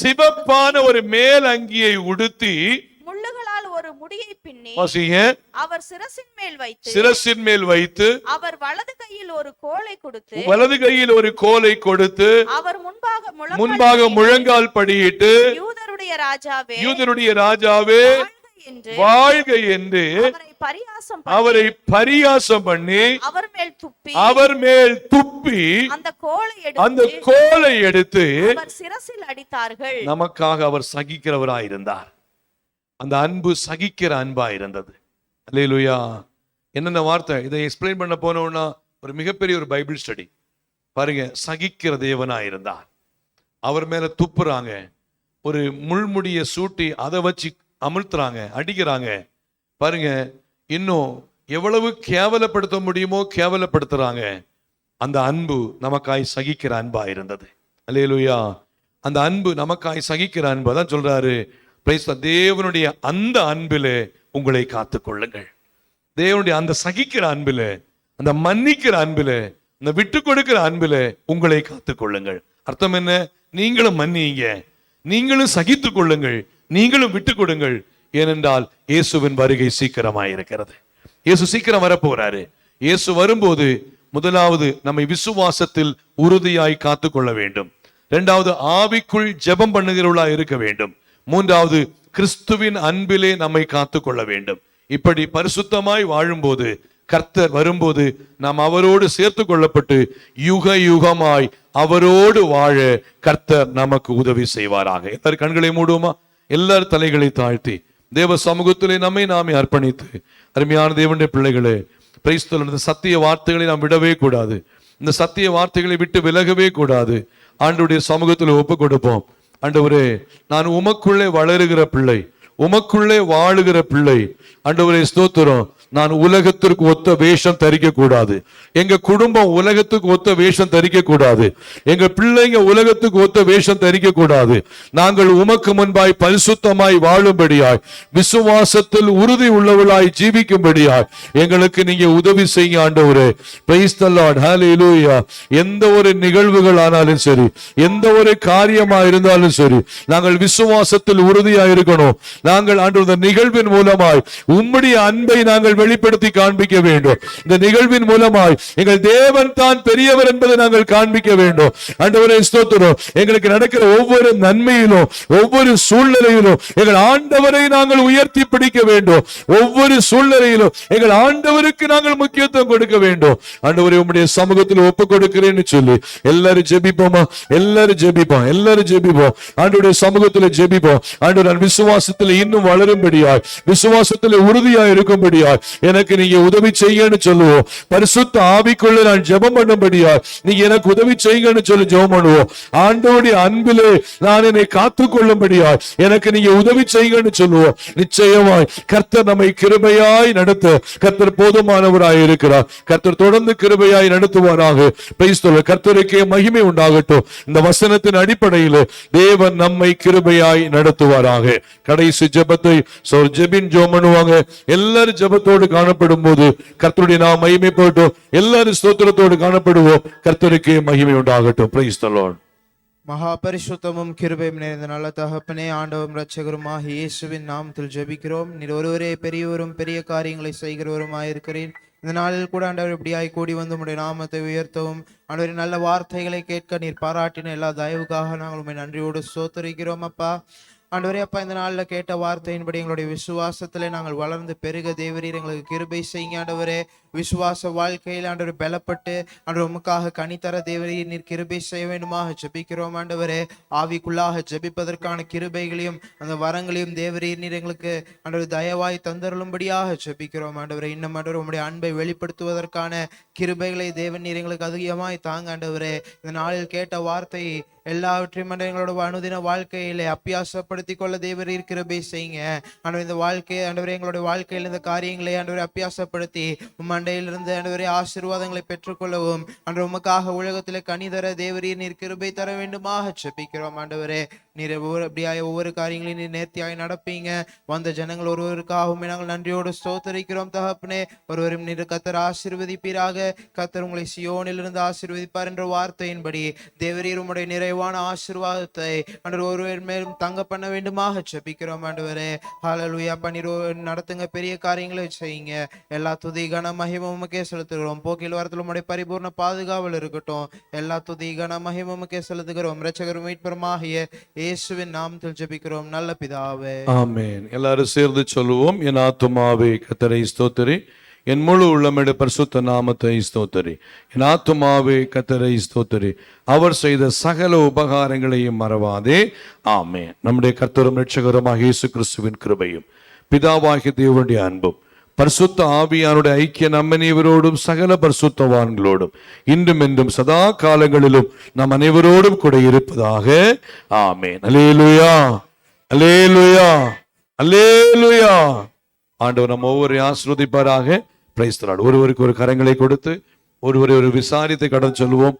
C: சிவப்பான ஒரு மேலங்கியை உடுத்தி முள்ளுகளால் ஒரு முடியை பின்னி அவர் சிரசின் மேல் வைத்து அவர் வலது கையில் ஒரு கோலை கொடுத்து அவர் முன்பாக முழங்கால் படியிட்டு யூதருடைய ராஜாவே வாழ்க என்று அவரை பரியாசம் பண்ணி அவர் மேல் துப்பி அந்த கோலை எடுத்து சிரசில் அடித்தார்கள். நமக்காக அவர் சகிக்கிறவராயிருந்தார். அந்த அன்பு சகிக்கிற அன்பா இருந்தது. அல்லேலூயா. என்னென்ன வார்த்தை இதை எக்ஸ்பிளைன் பண்ண போனோம்னா ஒரு மிகப்பெரிய ஒரு பைபிள் ஸ்டடி பாருங்க. சகிக்கிற தேவனா இருந்தார். அவர் மேல துப்புறாங்க, ஒரு முள்முடிய சூட்டி அதை வச்சு அமிழ்த்துறாங்க, அடிக்கிறாங்க. பாருங்க, இன்னும் எவ்வளவு கேவலப்படுத்த முடியுமோ கேவலப்படுத்துறாங்க. அந்த அன்பு நமக்காய் சகிக்கிற அன்பா இருந்தது. அல்லேலூயா. அந்த அன்பு நமக்காய் சகிக்கிற அன்பு தான் சொல்றாரு. தேவனுடைய அந்த அன்பிலே உங்களை காத்துக் கொள்ளுங்கள். தேவனுடைய அந்த சகிக்கிற அன்பிலே, அந்த மன்னிக்கிற அன்பிலே, அந்த விட்டு கொடுக்கிற அன்பிலே உங்களை காத்துக் கொள்ளுங்கள். அர்த்தம் என்ன? நீங்களும் மன்னிங்க, நீங்களும் சகித்துக் கொள்ளுங்கள், நீங்களும் விட்டு கொடுங்கள். ஏனென்றால் இயேசுவின் வருகை சீக்கிரமாய் இருக்கிறது. இயேசு சீக்கிரம் வரப்போறாரு. இயேசு வரும்போது முதலாவது நம்மை விசுவாசத்தில் உறுதியாய் காத்துக் கொள்ள வேண்டும். இரண்டாவது ஆவிக்குள் ஜெபம் பண்ணுகிறவர்களாய் இருக்க வேண்டும். மூன்றாவது கிறிஸ்துவின் அன்பிலே நம்மை காத்துக் கொள்ள வேண்டும். இப்படி பரிசுத்தமாய் வாழும்போது கர்த்தர் வரும்போது நாம் அவரோடு சேர்த்து கொள்ளப்பட்டு யுக யுகமாய் அவரோடு வாழ கர்த்தர் நமக்கு உதவி செய்வாராக. எல்லாரும் கண்களை மூடுவோமா? எல்லாரும் தலைகளை தாழ்த்தி தேவ சமூகத்திலே நம்மை நாமே அர்ப்பணித்து, அருமையான தேவனுடைய பிள்ளைகளே, பிரைஸ் தி லார்ட், இந்த சத்திய வார்த்தைகளை நாம் விடவே கூடாது. இந்த சத்திய வார்த்தைகளை விட்டு விலகவே கூடாது. ஆண்டவருடைய சமூகத்தில் ஒப்பு கொடுப்போம். ஆண்டவரே, நான் உமக்குள்ளே வளருகிற பிள்ளை, உமக்குள்ளே வாழுகிற பிள்ளை. ஆண்டவரே ஸ்தோத்திரம். நான் உலகத்திற்கு ஒத்த வேஷம் தரிக்க கூடாது. எங்க குடும்பம் உலகத்துக்கு ஒத்த வேஷம் தரிக்க கூடாது. எங்க பிள்ளைங்க உலகத்துக்கு ஒத்த வேஷம் தரிக்க கூடாது. நாங்கள் உமக்கு முன்பாய் பரிசுத்தமாய் வாழும்படியாய், விசுவாசத்தில் உறுதி உள்ளவளாய் ஜீவிக்கும்படியாய் எங்களுக்கு நீங்க உதவி செய்ய ஆண்டவரே. Praise the Lord. ஹல்லேலூயா. எந்த ஒரு நிகழ்வுகள் ஆனாலும் சரி, எந்த ஒரு காரியமா இருந்தாலும் சரி, நாங்கள் விசுவாசத்தில் உறுதியாய் இருக்கணும். நாங்கள் ஆண்டவர் நிகழ்வின் மூலமாய் உம்முடைய அன்பை நாங்கள் வெளிப்படுத்தி காண்பிக்க வேண்டும். இந்த நிகழ்வின் மூலமாய் எங்கள் தேவன் தான் பெரியவர் என்பதை நாங்கள் காண்பிக்க வேண்டும். ஆண்டவரே ஸ்தோத்திரம். எங்களுக்கு நடக்கிற ஒவ்வொரு நன்மையிலும், ஒவ்வொரு சூழ்நிலையிலும் எங்கள் ஆண்டவரை நாங்கள் உயர்த்தி பிடிக்க வேண்டும். ஒவ்வொரு சூழ்நிலையிலும் எங்கள் ஆண்டவருக்கு நாங்கள் முக்கியத்துவம் கொடுக்க வேண்டும். ஆண்டவரே, உம்முடைய சமூகத்தில் ஒப்பு கொடுக்கிறேன்னு சொல்லி எல்லாரும் ஜெபிப்போமா? எல்லாரும் ஜெபிப்போம், எல்லாரும் ஜெபிப்போம். ஆண்டவருடைய சமூகத்தில் ஜெபிப்போம். ஆண்டவர், நான் விசுவாசத்தில் இன்னும் வளரும்படியாய், விசுவாசத்தில் உறுதியாய் இருக்கும்படியாய் எனக்கு நீங்க உதவி செய்யன்னு சொல்லுவோம். பரிசுத்த ஆவிக்குள்ள நான் ஜெபம் பண்ணும்படியாய் நீங்க எனக்கு உதவி செய்யுங்கன்னு சொல்லி ஜெபம் பண்ணுவோம். ஆண்டவருடைய அன்பிலே நான் என்னை காத்துக் கொள்ளும்படியாய் எனக்கு நீங்க உதவி செய்யுங்கன்னு சொல்லுவோம். நிச்சயமாய் கர்த்தர் நம்மை கிருபையாய் நடத்த கர்த்தர் போதுமானவராய் இருக்கிறார். கர்த்தர் தொடர்ந்து கிருபையாய் நடத்துவாராக. Price the Lord. கர்த்தருக்கே மகிமை உண்டாகட்டும். இந்த வசனத்தின் அடிப்படையில் தேவன் நம்மை கிருபையாய் நடத்துவாராக. கடைசி ஜெபத்தை ஜெபின் ஜெபம் பண்ணுவாங்க. எல்லாரும் ஜெபத்தோடு காணப்படும் போது கர்த்தருடைய நாம் மகிமை போட்டோம். எல்லாரும் ஸ்தோத்திரத்தோடு காணப்படுவோம். கர்த்தருக்கே மகிமை உண்டாகட்டும். Price the Lord.
D: மகா பரிசுத்தமும் கிருபையும் நிறைந்த நல்ல தகப்பனே, ஆண்டவரும் இரட்சகருமாகிய இயேசுவின் நாமத்தில் ஜெபிக்கிறோம். நீர் ஒருவரே பெரியவரும் பெரிய காரியங்களை செய்கிறவருமாயிருக்கிறேன். இந்த நாளில் கூட ஆண்டவர் இப்படியாய் கூடி வந்து உம்முடைய நாமத்தை உயர்த்தவும், ஆண்டவரின் நல்ல வார்த்தைகளை கேட்க நீர் பாராட்டின எல்லா தயவுக்காக நாங்கள் உம்மை நன்றியோடு ஸ்தோத்திரிக்கிறோம். அப்பா, ஆண்டவரே அப்பா, இந்த நாள்ல கேட்ட வார்த்தையின்படி எங்களுடைய விசுவாசத்திலே நாங்கள் வளர்ந்து பெருக தேவரீர் எங்களுக்கு கிருபை செய்யுங்க ஆண்டவரே. விசுவாச வாழ்க்கையில் ஆண்டவர் பலப்பட்டு ஆண்டவர் உமக்காக கனித்தர தேவரீர் நீர் கிருபை செய்ய வேண்டுமாக ஜெபிக்கிறோம் ஆண்டவரே. ஆவிக்குள்ளாக ஜெபிப்பதற்கான கிருபைகளையும் அந்த வரங்களையும் தேவரீர் நீர் எங்களுக்கு ஆண்டவர் தயவாய் தந்தருளும்படியாக ஜெபிக்கிறோம் ஆண்டவரே. இன்னும் ஆண்டவர் உம்முடைய அன்பை வெளிப்படுத்துவதற்கான கிருபைகளை தேவன் நீர் எங்களுக்கு அதிகமாய் தாங்க ஆண்டவரே. இந்த நாளில் கேட்ட வார்த்தை எல்லாவற்றையும் எங்களோட அனுதின வாழ்க்கையில அப்பியாசப்படுத்தி கொள்ள தேவரீர் கிருபை செய்யுங்க ஆண்டவர். இந்த வாழ்க்கை ஆண்டவரே, எங்களுடைய வாழ்க்கையில் இந்த காரியங்களை ஆண்டவரை அப்பியாசப்படுத்தி மண்டையிலிருந்து ஆண்டவரே ஆசீர்வாதங்களை பெற்றுக்கொள்ளவும் ஆண்டவர் உமக்காக உலகத்திலே கனிதர தேவரீர் நீர் கிருபை தர வேண்டுமாக ஜெபிக்கிறோம் ஆண்டவரே. நீர் ஒவ்வொரு காரியங்களையும் நீர் நேர்த்தியாய் நடப்பீங்க. வந்த ஜனங்கள் ஒருவருக்காகவும் நாங்கள் நன்றியோடு ஸ்தோத்தரிக்கிறோம் தகப்பனே. ஒருவரும் நீர் கர்த்தர் ஆசீர்வதிப்பீராக. கர்த்தர் உங்களை சியோனிலிருந்து ஆசீர்வதிப்பார் என்ற வார்த்தையின்படி தேவரீர் உம்முடைய நிறைவான ஆசீர்வாதத்தை ஆண்டவர் ஒருவர் மேலும் தங்க பண்ண வேண்டுமாக ஜெபிக்கிறோம் ஆண்டவரே. ஹல்லேலூயா. நீர் நடத்துங்க, பெரிய காரியங்களை செய்யுங்க. எல்லா துதி கன மகிமை உமக்கே செலுத்துகிறோம். போக்கில் வரத்தில் உம்முடைய பரிபூர்ண பாதுகாவல் இருக்கட்டும். எல்லா துதி கன மகிமை உமக்கே செலுத்துகிறோம். இரட்சகரும் மீட்பருமாகிய இயேசுவின் நாமத்தில் ஜெபிக்கிறோம் நல்ல பிதாவே.
B: ஆமென். எல்லாரும் சேர்ந்து சொல்லுவோம். என் ஆத்துமாவே கர்த்தரை ஸ்தோத்திரி, என் முழு உள்ளமிட பரிசுத்த நாமத்தை ஸ்தோத்திரி. என் ஆத்துமாவே கர்த்தரை ஸ்தோத்திரி, அவர் செய்த சகல உபகாரங்களையும் மறவாதே. ஆமென். நம்முடைய கர்த்தரும் இரட்சகருமாக இயேசு கிறிஸ்துவின் கிருபையும் பிதாவாகிய தேவனுடைய அன்பும் பரிசுத்த ஆவியானுடைய ஐக்கிய நம்மனைவரோடும் சகல பரிசுத்தவான்களோடும் இன்றும் என்றும் சதா காலங்களிலும் நம் அனைவரோடும் கூட இருப்பதாக. ஆமென். அல்லேலூயா, அல்லேலூயா, அல்லேலூயா. ஆண்டவர் நம்ம ஒவ்வொரு ஆசீர்வதிப்பாராக. Price the Lord. ஒருவருக்கு ஒரு கரங்களை கொடுத்து ஒருவரை ஒரு விசாரித்து கடன் சொல்லுவோம்.